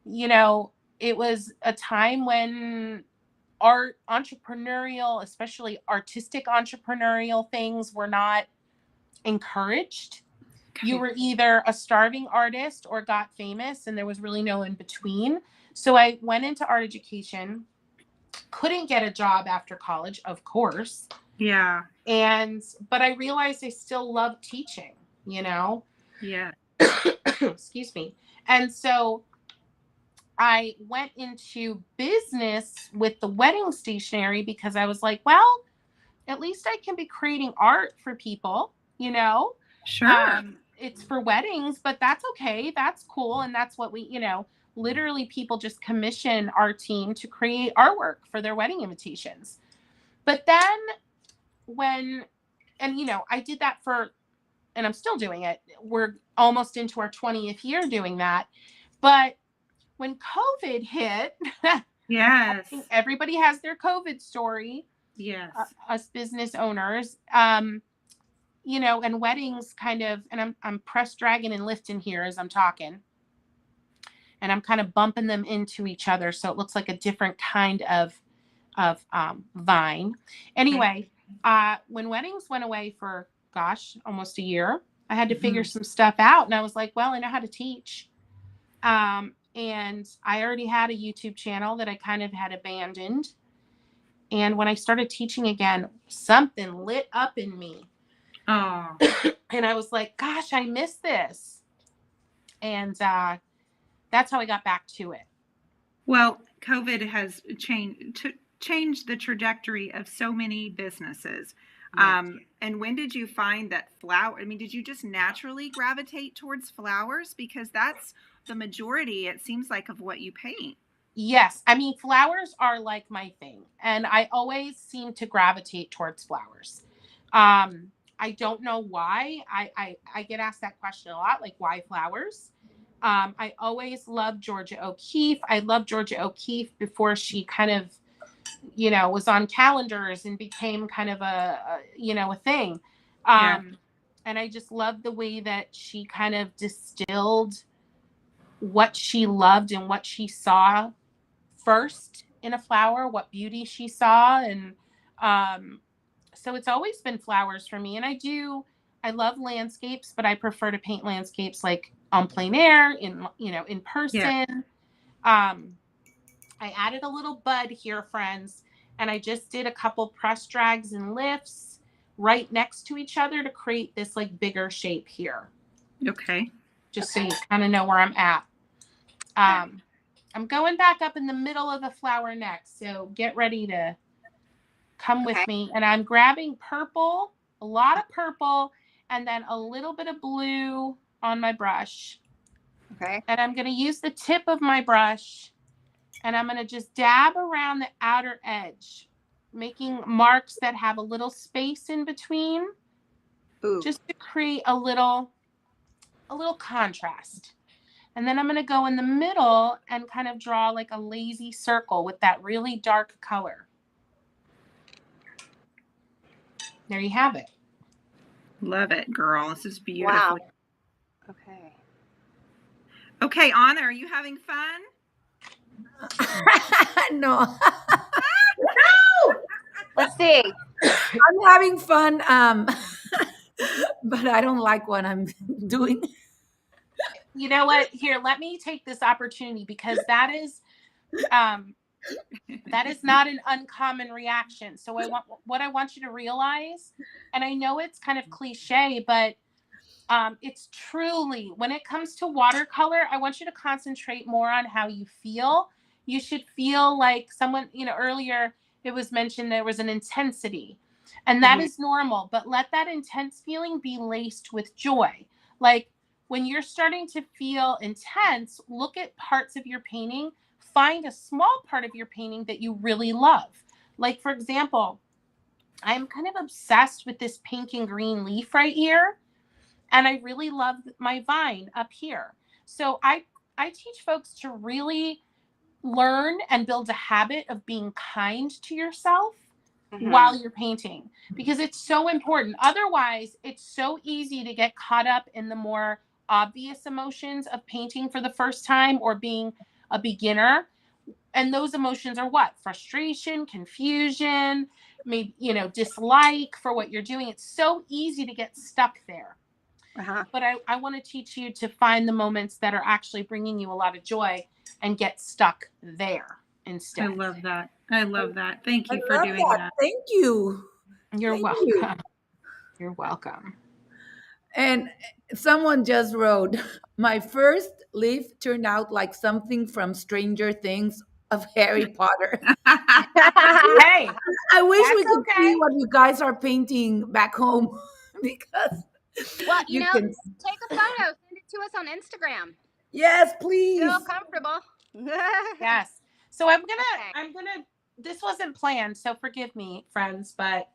you know, it was a time when art, entrepreneurial, especially artistic entrepreneurial things were not encouraged. You were either a starving artist or got famous, and there was really no in between. So I went into art education, couldn't get a job after college, of course. Yeah. But I realized I still love teaching, you know? Yeah. Excuse me. And so I went into business with the wedding stationery because I was like, well, at least I can be creating art for people, you know? Sure. It's for weddings, but that's okay. That's cool. And that's what we, you know, literally people just commission our team to create artwork for their wedding invitations. But then you know, I did that and I'm still doing it. We're almost into our 20th year doing that. But when COVID hit, yes, everybody has their COVID story. Yes. Us business owners, you know, and weddings kind of, and I'm press dragging and lifting here as I'm talking, and I'm kind of bumping them into each other. So it looks like a different kind of vine. Anyway, when weddings went away for, gosh, almost a year, I had to figure some stuff out. And I was like, well, I know how to teach. And I already had a YouTube channel that I kind of had abandoned. And when I started teaching again, something lit up in me. Oh. And I was like, gosh, I miss this. And that's how I got back to it. Well, COVID has changed the trajectory of so many businesses. And when did you find that did you just naturally gravitate towards flowers? Because that's the majority, it seems like, of what you paint. Yes. I mean, flowers are like my thing. And I always seem to gravitate towards flowers. I don't know why. I get asked that question a lot, like, why flowers? I always loved Georgia O'Keeffe. I loved Georgia O'Keeffe before she kind of, you know, was on calendars and became kind of a thing. And I just loved the way that she kind of distilled what she loved and what she saw first in a flower, what beauty she saw. And so it's always been flowers for me. And I love landscapes, but I prefer to paint landscapes like on plein air, in person. I added a little bud here, friends, and I just did a couple press drags and lifts right next to each other to create this like bigger shape here. Okay. Just so you kind of know where I'm at. I'm going back up in the middle of the flower next, so get ready to come with me. And I'm grabbing purple, a lot of purple, and then a little bit of blue on my brush. Okay. And I'm going to use the tip of my brush, and I'm going to just dab around the outer edge, making marks that have a little space in between. Ooh. Just to create a little contrast. And then I'm going to go in the middle and kind of draw like a lazy circle with that really dark color. there you have it. Love it, girl. This is beautiful. Wow. Okay. Okay, Anna, are you having fun? No, Let's see. I'm having fun. But I don't like what I'm doing. You know what? Here, let me take this opportunity because that is not an uncommon reaction. So what I want you to realize, and I know it's kind of cliche, but it's truly, when it comes to watercolor, I want you to concentrate more on how you feel. You should feel like someone, earlier it was mentioned there was an intensity, and that is normal, but let that intense feeling be laced with joy. Like when you're starting to feel intense, look at parts of your painting, find a small part of your painting that you really love. Like, for example, I'm kind of obsessed with this pink and green leaf right here. And I really love my vine up here. So I teach folks to really learn and build a habit of being kind to yourself while you're painting, because it's so important. Otherwise, it's so easy to get caught up in the more obvious emotions of painting for the first time or being a beginner. And those emotions are what? Frustration, confusion, maybe, dislike for what you're doing. It's so easy to get stuck there. But I want to teach you to find the moments that are actually bringing you a lot of joy and get stuck there instead. I love that. I love that. Thank you for doing that. Thank you. You're Thank welcome. you. You're welcome. And someone just wrote, my first leaf turned out like something from Stranger Things of Harry Potter. Hey, I wish we that's could okay. see what you guys are painting back home because Well, you take can. a photo, send it to us on Instagram. Yes, please. Feel comfortable. Yes. So I'm gonna. This wasn't planned, so forgive me, friends, but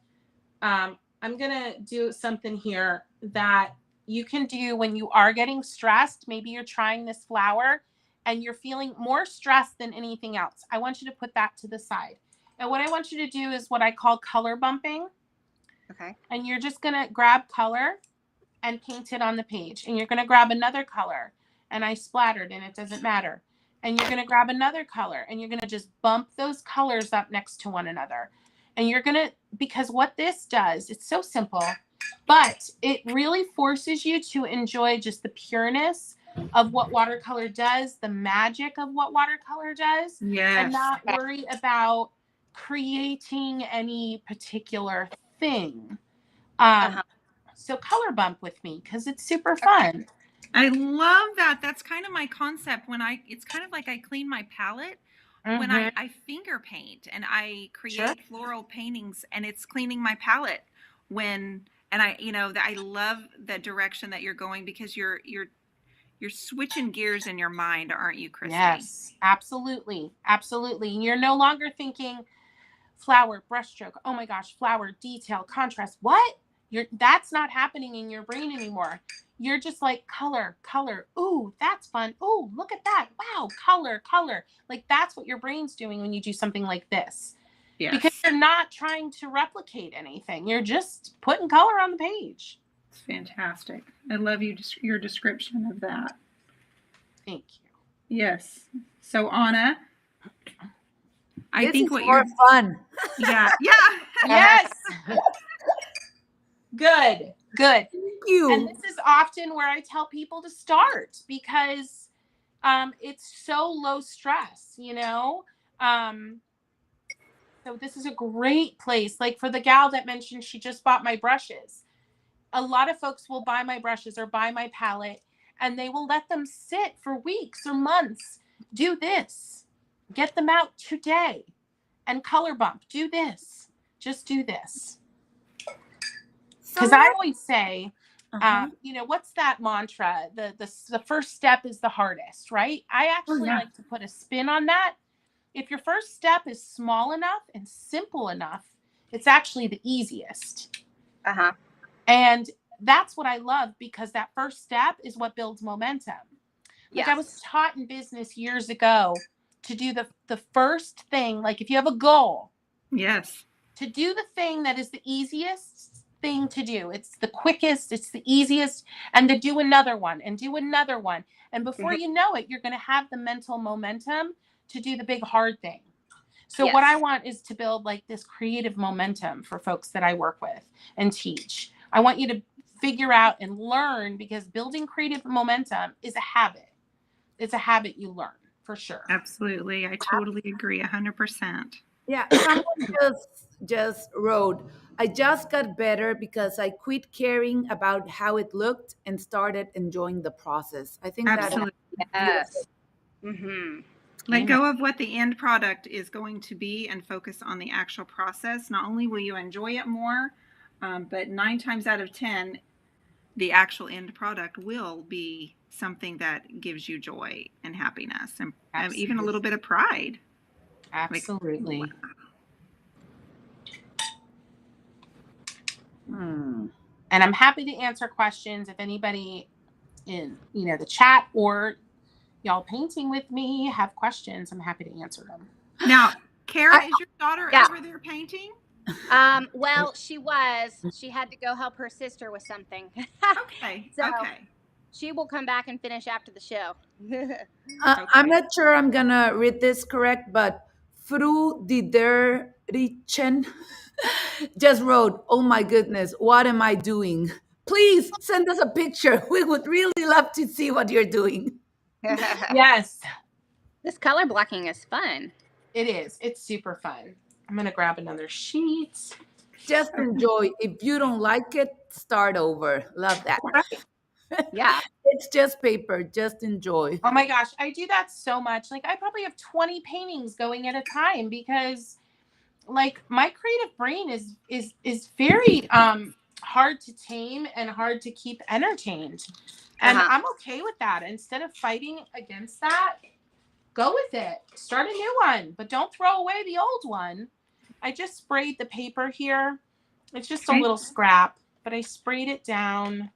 I'm gonna do something here that you can do when you are getting stressed. Maybe you're trying this flower and you're feeling more stressed than anything else. I want you to put that to the side. And what I want you to do is what I call color bumping. Okay. And you're just gonna grab color and paint it on the page. And you're gonna grab another color, and I splattered, and it doesn't matter. And you're gonna grab another color, and you're gonna just bump those colors up next to one another. And you're gonna, because what this does, it's so simple, but it really forces you to enjoy just the pureness of what watercolor does, the magic of what watercolor does, and not worry about creating any particular thing. So color bump with me because it's super fun. I love that. That's kind of my concept it's kind of like I clean my palette when I finger paint and I create floral paintings, and it's cleaning my palette I love the direction that you're going because you're switching gears in your mind, aren't you, Kristy? Yes, absolutely. Absolutely. You're no longer thinking flower, brushstroke, oh my gosh, flower, detail, contrast. What? That's not happening in your brain anymore. You're just like color. Ooh, that's fun. Ooh, look at that. Wow, color. Like that's what your brain's doing when you do something like this. Yes. Because you're not trying to replicate anything. You're just putting color on the page. It's fantastic. I love your description of that. Thank you. Yes. So Anna, I think what you're fun. Yeah. Yes. Good. Thank you. And this is often where I tell people to start because it's so low stress, So this is a great place. Like for the gal that mentioned she just bought my brushes. A lot of folks will buy my brushes or buy my palette and they will let them sit for weeks or months. Do this. Get them out today. And color bump. Do this. Just do this. Because I always say, what's that mantra? The first step is the hardest, right? I actually like to put a spin on that. If your first step is small enough and simple enough, it's actually the easiest. And that's what I love because that first step is what builds momentum. Like I was taught in business years ago to do the first thing, like if you have a goal. Yes. To do the thing that is the easiest thing to do. It's the quickest, it's the easiest, and to do another one and do another one. And before you know it, you're going to have the mental momentum to do the big hard thing. So what I want is to build like this creative momentum for folks that I work with and teach. I want you to figure out and learn, because building creative momentum is a habit. It's a habit you learn for sure. Absolutely. I totally agree 100%. Yeah, someone just wrote, I just got better because I quit caring about how it looked and started enjoying the process. I think Absolutely. Yes. Mm-hmm. Let go of what the end product is going to be and focus on the actual process. Not only will you enjoy it more, but 9 times out of 10, the actual end product will be something that gives you joy and happiness and even a little bit of pride. Absolutely. Like, And I'm happy to answer questions if anybody in the chat or y'all painting with me have questions. I'm happy to answer them. Now, Kara, is your daughter over there painting? Well, she had to go help her sister with something. Okay. So okay. she will come back and finish after the show. I'm not sure I'm going to read this correct, but Fru Diderchen just wrote, oh my goodness, what am I doing? Please send us a picture. We would really love to see what you're doing. Yes. This color blocking is fun. It is. It's super fun. I'm going to grab another sheet. Just enjoy. If you don't like it, start over. Love that. Yeah. It's just paper. Just enjoy. Oh my gosh, I do that so much. Like I probably have 20 paintings going at a time, because like my creative brain is very hard to tame and hard to keep entertained. And I'm okay with that. Instead of fighting against that, go with it. Start a new one, but don't throw away the old one. I just sprayed the paper here. It's just a little scrap, but I sprayed it down.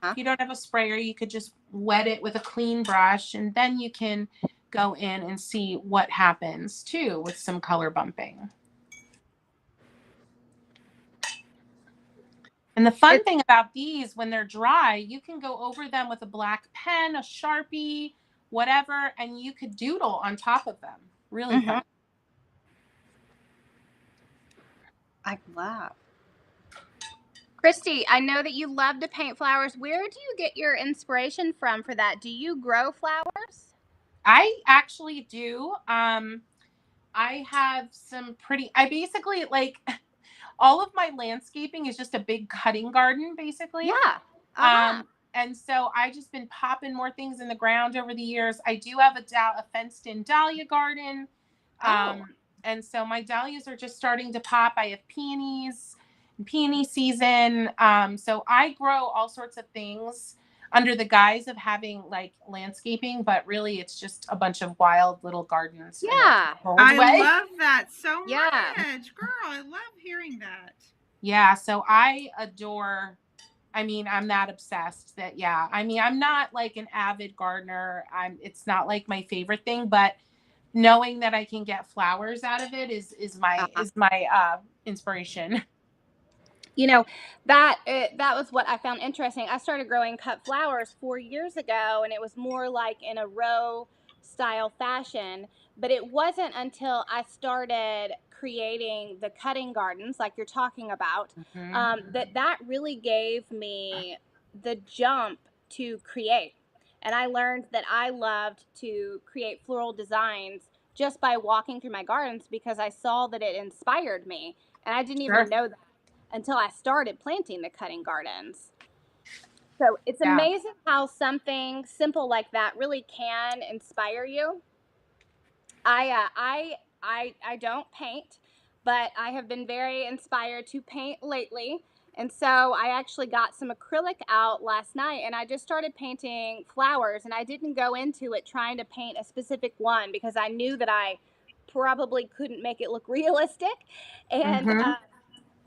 If you don't have a sprayer, you could just wet it with a clean brush, and then you can go in and see what happens too with some color bumping. And the fun thing about these, when they're dry, you can go over them with a black pen, a Sharpie, whatever, and you could doodle on top of them. Really fun. I love. Kristy, I know that you love to paint flowers. Where do you get your inspiration from for that? Do you grow flowers? I actually do. I have some I basically like all of my landscaping is just a big cutting garden, basically. Yeah. And so I just been popping more things in the ground over the years. I do have a fenced-in dahlia garden. And so my dahlias are just starting to pop. I have peonies, peony season. So I grow all sorts of things under the guise of having like landscaping, but really it's just a bunch of wild little gardens. Yeah. I love that so much. Girl, I love hearing that. Yeah. So I adore, I'm that obsessed that, I'm not like an avid gardener. It's not like my favorite thing, but knowing that I can get flowers out of it is my inspiration. That was what I found interesting. I started growing cut flowers 4 years ago, and it was more like in a row style fashion. But it wasn't until I started creating the cutting gardens like you're talking about, that really gave me the jump to create. And I learned that I loved to create floral designs just by walking through my gardens, because I saw that it inspired me. And I didn't even know that until I started planting the cutting gardens. So it's amazing how something simple like that really can inspire you. I don't paint, but I have been very inspired to paint lately. And so I actually got some acrylic out last night, and I just started painting flowers, and I didn't go into it trying to paint a specific one because I knew that I probably couldn't make it look realistic. And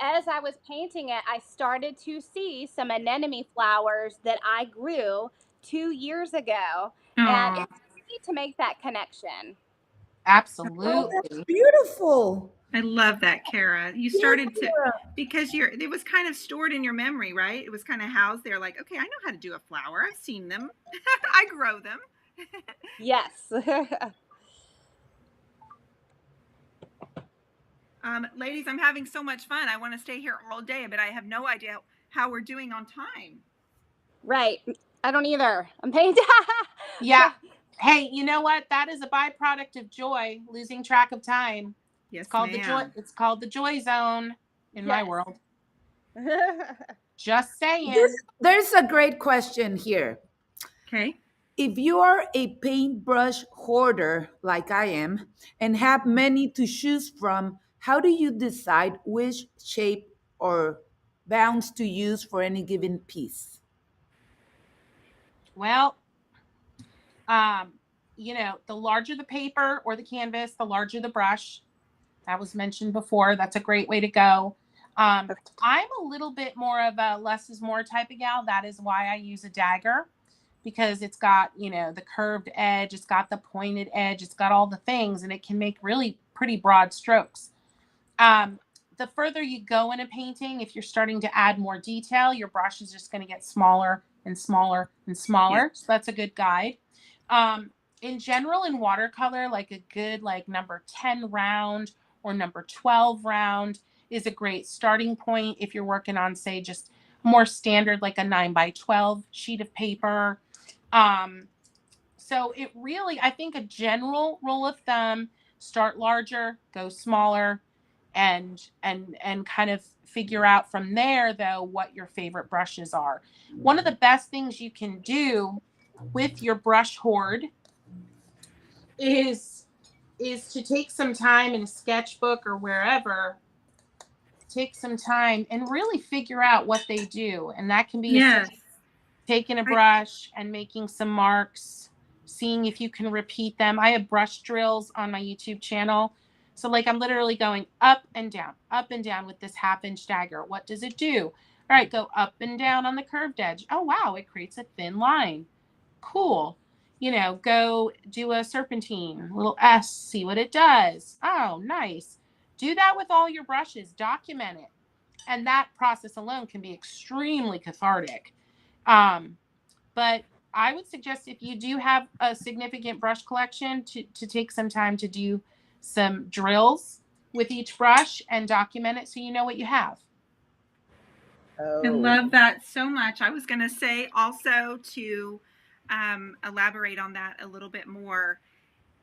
as I was painting it, I started to see some anemone flowers that I grew 2 years ago. And it's easy to make that connection. Absolutely. Oh, that's beautiful. I love that, Kara. You started to, because it was kind of stored in your memory, right? It was kind of housed there, like, okay, I know how to do a flower. I've seen them. I grow them. Yes. Ladies, I'm having so much fun. I want to stay here all day, but I have no idea how we're doing on time. Right. I don't either. I'm painting. Yeah. Hey, you know what? That is a byproduct of joy, losing track of time. Yes, It's called the joy. It's called the joy zone in my world. Just saying. There's a great question here. Okay. If you are a paintbrush hoarder like I am and have many to choose from, how do you decide which shape or bounds to use for any given piece? Well, you know, the larger the paper or the canvas, the larger the brush. That was mentioned before. That's a great way to go. I'm a little bit more of a less is more type of gal. That is why I use a dagger, because it's got, you know, the curved edge, it's got the pointed edge, it's got all the things, and it can make really pretty broad strokes. The further you go in a painting, if you're starting to add more detail, your brush is just going to get smaller and smaller and smaller. Yeah. So that's a good guide. In general, in watercolor, like a good like number 10 round or number 12 round is a great starting point if you're working on, say, just more standard, like a 9x12 sheet of paper. So it really, I think a general rule of thumb, start larger, go smaller, and kind of figure out from there, though, what your favorite brushes are. One of the best things you can do with your brush hoard is to take some time in a sketchbook or wherever, take some time and really figure out what they do. And that can be taking a brush and making some marks, seeing if you can repeat them. I have brush drills on my YouTube channel. So like I'm literally going up and down with this 1/2 inch dagger. What does it do? All right, go up and down on the curved edge. Oh, wow, it creates a thin line. Cool. You know, go do a serpentine, little S, see what it does. Oh, nice. Do that with all your brushes, document it. And that process alone can be extremely cathartic. But I would suggest, if you do have a significant brush collection, to take some time to do some drills with each brush and document it so you know what you have. I love that so much. I was going to say also to elaborate on that a little bit more.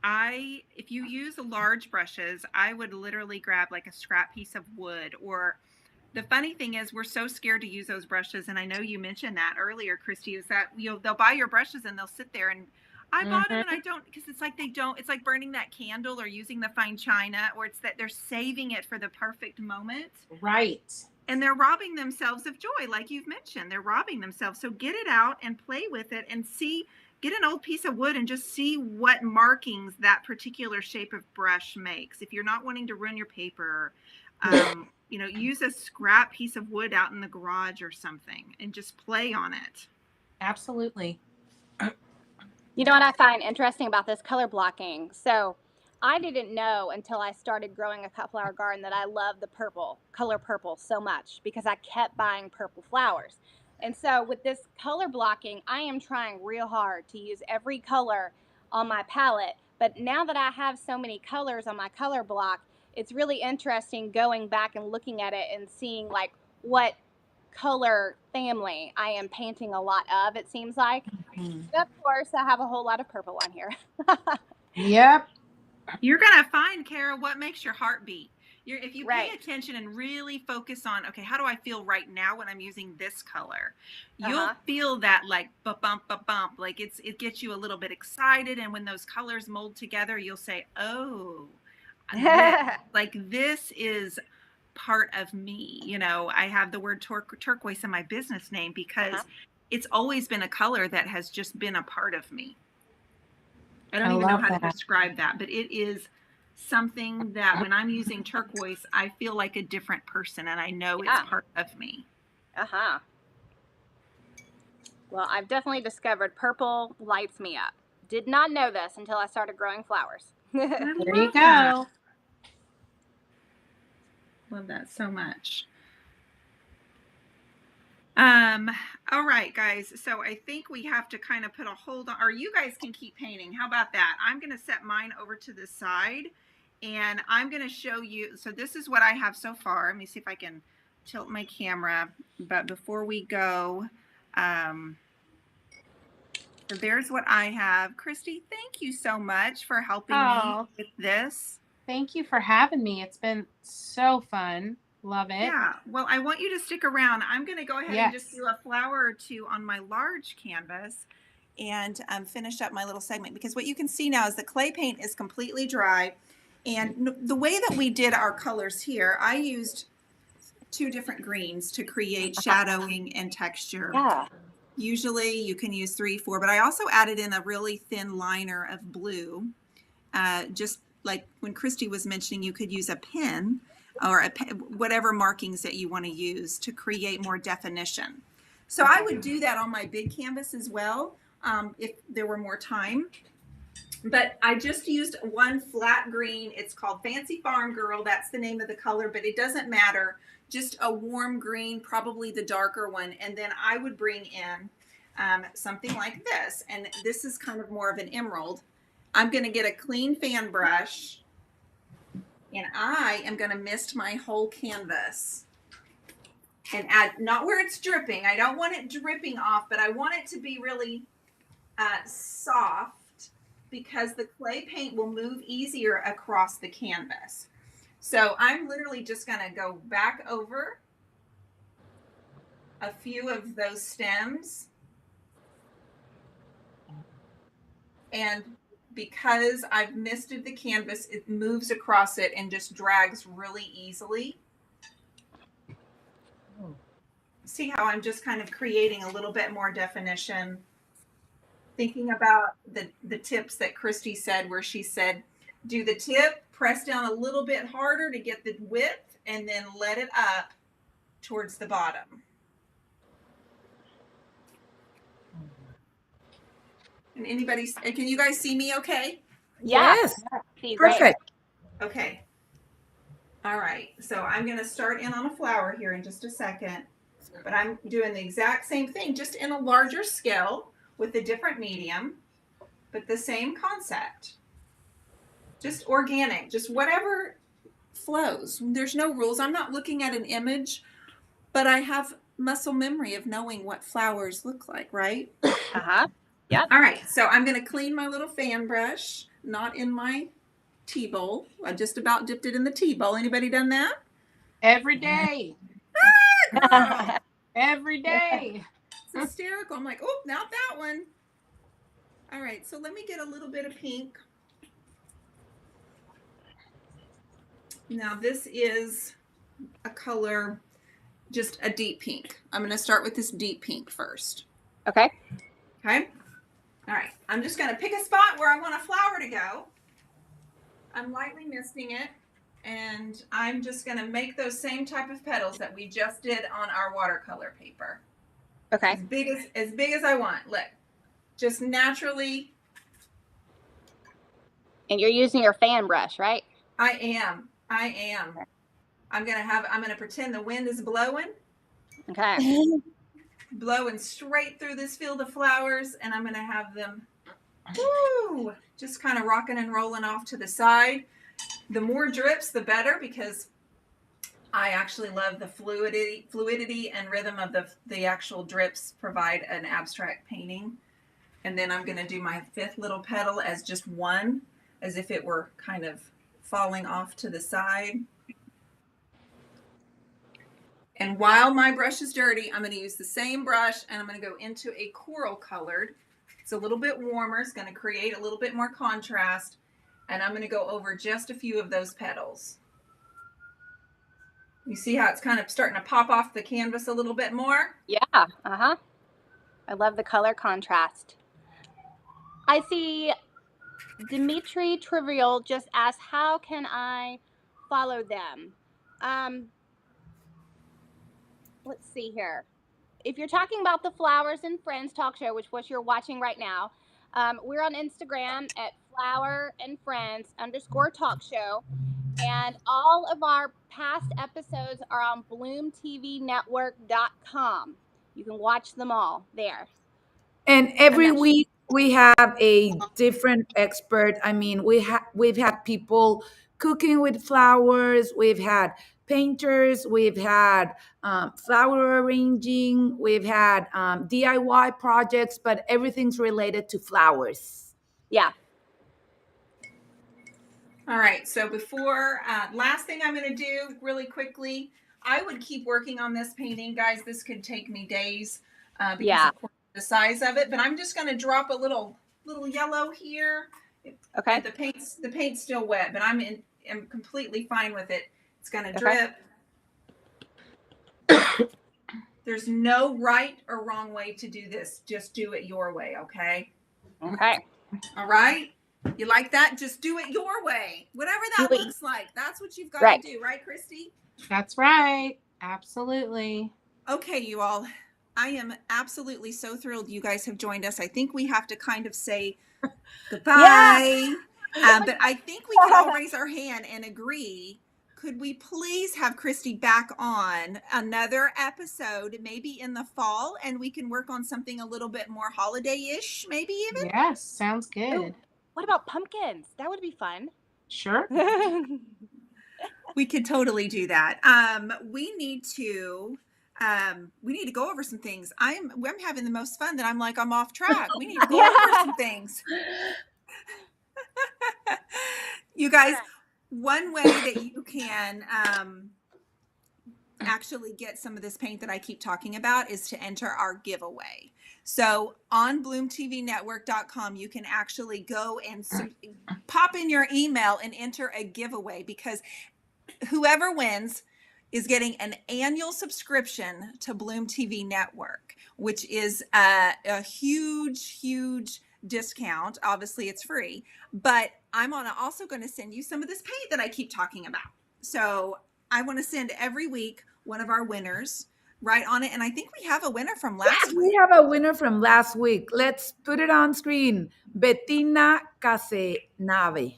If you use large brushes, I would literally grab like a scrap piece of wood. Or the funny thing is, we're so scared to use those brushes. And I know you mentioned that earlier, Kristy, is that, you know, they'll buy your brushes and they'll sit there, and I bought them and I don't, because it's like it's like burning that candle or using the fine china, or it's that they're saving it for the perfect moment. Right. And they're robbing themselves of joy, like you've mentioned. They're robbing themselves. So get it out and play with it and see, get an old piece of wood and just see what markings that particular shape of brush makes. If you're not wanting to ruin your paper, you know, use a scrap piece of wood out in the garage or something and just play on it. Absolutely. You know what I find interesting about this color blocking? So I didn't know until I started growing a cut flower garden that I love the color purple so much, because I kept buying purple flowers. And so with this color blocking, I am trying real hard to use every color on my palette. But now that I have so many colors on my color block, it's really interesting going back and looking at it and seeing like what color family I am painting a lot of, it seems like. And of course, I have a whole lot of purple on here. Yep. You're going to find, Kara, what makes your heart beat. If you pay attention and really focus on, okay, how do I feel right now when I'm using this color? You'll feel that like bump, like it gets you a little bit excited. And when those colors mold together, you'll say, oh, like this is part of me. You know, I have the word turquoise in my business name because it's always been a color that has just been a part of me. I don't even know how to describe that, but it is something that when I'm using turquoise, I feel like a different person, and I know it's part of me. Well, I've definitely discovered purple lights me up. Did not know this until I started growing flowers. There you go. Love that so much. All right, guys. So I think we have to kind of put a hold on, or you guys can keep painting. How about that? I'm going to set mine over to the side and I'm going to show you. So this is what I have so far. Let me see if I can tilt my camera. But before we go, so there's what I have. Kristy, thank you so much for helping me with this. Thank you for having me. It's been so fun. Love it. Yeah. Well, I want you to stick around. I'm going to go ahead and just do a flower or two on my large canvas and finish up my little segment, because what you can see now is the clay paint is completely dry. And the way that we did our colors here, I used 2 different greens to create shadowing and texture. Yeah. Usually you can use 3, 4, but I also added in a really thin liner of blue. Just like when Kristy was mentioning, you could use a pen or whatever markings that you want to use to create more definition. So I would do that on my big canvas as well, if there were more time. But I just used one flat green. It's called Fancy Farm Girl. That's the name of the color, but it doesn't matter. Just a warm green, probably the darker one. And then I would bring in something like this. And this is kind of more of an emerald. I'm going to get a clean fan brush. And I am going to mist my whole canvas and add, not where it's dripping. I don't want it dripping off, but I want it to be really soft, because the clay paint will move easier across the canvas. So I'm literally just going to go back over a few of those stems. And because I've misted the canvas, it moves across it and just drags really easily. See how I'm just kind of creating a little bit more definition. Thinking about the tips that Kristy said, where she said, do the tip, press down a little bit harder to get the width, and then let it up towards the bottom. And anybody, can you guys see me okay? Yes. Perfect. Okay. All right. So I'm going to start in on a flower here in just a second, but I'm doing the exact same thing, just in a larger scale with a different medium, but the same concept. Just organic, just whatever flows. There's no rules. I'm not looking at an image, but I have muscle memory of knowing what flowers look like, right? Yeah. All right. So I'm going to clean my little fan brush, not in my tea bowl. I just about dipped it in the tea bowl. Anybody done that? Every day. Ah, girl. Every day. It's hysterical. I'm like, oh, not that one. All right. So let me get a little bit of pink. Now this is a color, just a deep pink. I'm going to start with this deep pink first. Okay. Okay. All right. I'm just going to pick a spot where I want a flower to go. I'm lightly misting it, and I'm just going to make those same type of petals that we just did on our watercolor paper. Okay. As big as I want. Look, just naturally. And you're using your fan brush, right? I am. I'm going to pretend the wind is blowing. Okay. Blowing straight through this field of flowers, and I'm going to have them just kind of rocking and rolling off to the side. The more drips, the better, because I actually love the fluidity and rhythm of the actual drips provide an abstract painting. And then I'm going to do my 5th little petal as just one, as if it were kind of falling off to the side. And while my brush is dirty, I'm going to use the same brush, and I'm going to go into a coral colored. It's a little bit warmer. It's going to create a little bit more contrast. And I'm going to go over just a few of those petals. You see how it's kind of starting to pop off the canvas a little bit more? Yeah. I love the color contrast. I see Dimitri Trivial just asked, how can I follow them? Let's see here. If you're talking about the Flowers and Friends talk show, which what you're watching right now, we're on Instagram at flower and friends _ talk show. And all of our past episodes are on bloomtvnetwork.com. You can watch them all there. And every week we have a different expert. I mean, we've had people cooking with flowers. We've had painters. We've had flower arranging. We've had DIY projects, but everything's related to flowers. Yeah. All right. So before last thing I'm going to do really quickly, I would keep working on this painting, guys. This could take me days because of course the size of it. But I'm just going to drop a little yellow here. Okay. The paint's still wet, but I'm completely fine with it. It's going to drip. There's no right or wrong way to do this. Just do it your way, okay? Okay. All right. You like that? Just do it your way. Whatever that looks like. That's what you've got to do. Right, Kristy? That's right. Absolutely. Okay, you all. I am absolutely so thrilled you guys have joined us. I think we have to kind of say goodbye. But I think we can all raise our hand and agree. Could we please have Kristy back on another episode, maybe in the fall, and we can work on something a little bit more holiday-ish, maybe even? Yes, sounds good. Ooh. What about pumpkins? That would be fun. Sure. We could totally do that. We need to go over some things. I'm having the most fun that I'm like, I'm off track. We need to go over some things. You guys, one way that you can actually get some of this paint that I keep talking about is to enter our giveaway. So on bloomtvnetwork.com, you can actually go and pop in your email and enter a giveaway, because whoever wins is getting an annual subscription to Bloom TV Network, which is a huge, huge discount. Obviously, it's free, but I'm also going to send you some of this paint that I keep talking about. So I want to send every week one of our winners right on it. And I think we have a winner from last week. We have a winner from last week. Let's put it on screen. Bettina Casenave.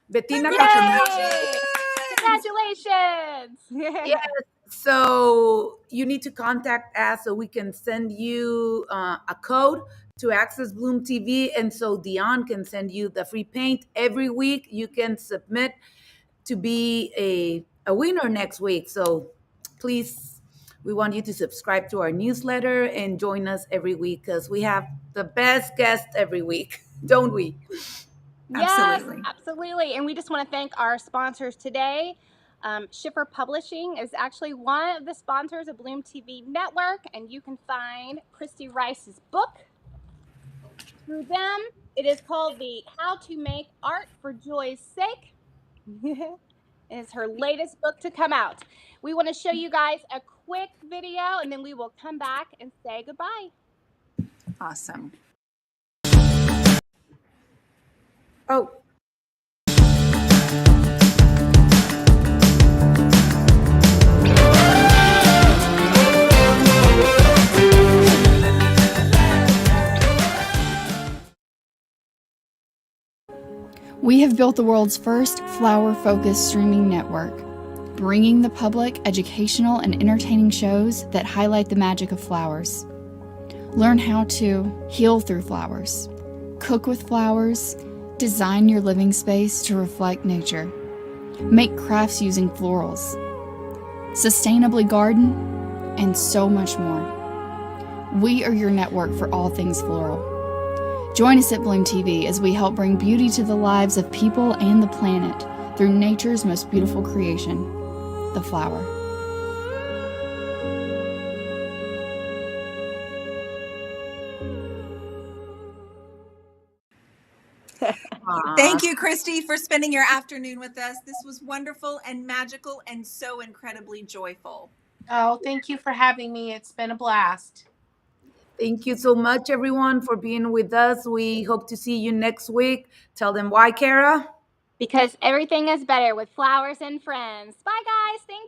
Bettina Casenave. Congratulations. Yes. So you need to contact us so we can send you a code to access Bloom TV. And so Dion can send you the free paint every week. You can submit to be a winner next week. So please, we want you to subscribe to our newsletter and join us every week, because we have the best guests every week, don't we? Yes, absolutely. And we just want to thank our sponsors today. Schiffer Publishing is actually one of the sponsors of Bloom TV Network, and you can find Kristy Rice's book through them. It is called the How to Make Art for Joy's Sake. It's her latest book to come out. We want to show you guys a quick video, and then we will come back and say goodbye. Awesome. Oh. We have built the world's first flower-focused streaming network, bringing the public educational and entertaining shows that highlight the magic of flowers. Learn how to heal through flowers, cook with flowers, design your living space to reflect nature, make crafts using florals, sustainably garden, and so much more. We are your network for all things floral. Join us at Bloom TV as we help bring beauty to the lives of people and the planet through nature's most beautiful creation, the flower. Thank you, Kristy, for spending your afternoon with us. This was wonderful and magical and so incredibly joyful. Oh, thank you for having me. It's been a blast. Thank you so much, everyone, for being with us. We hope to see you next week. Tell them why, Kara? Because everything is better with flowers and friends. Bye, guys. Thank you.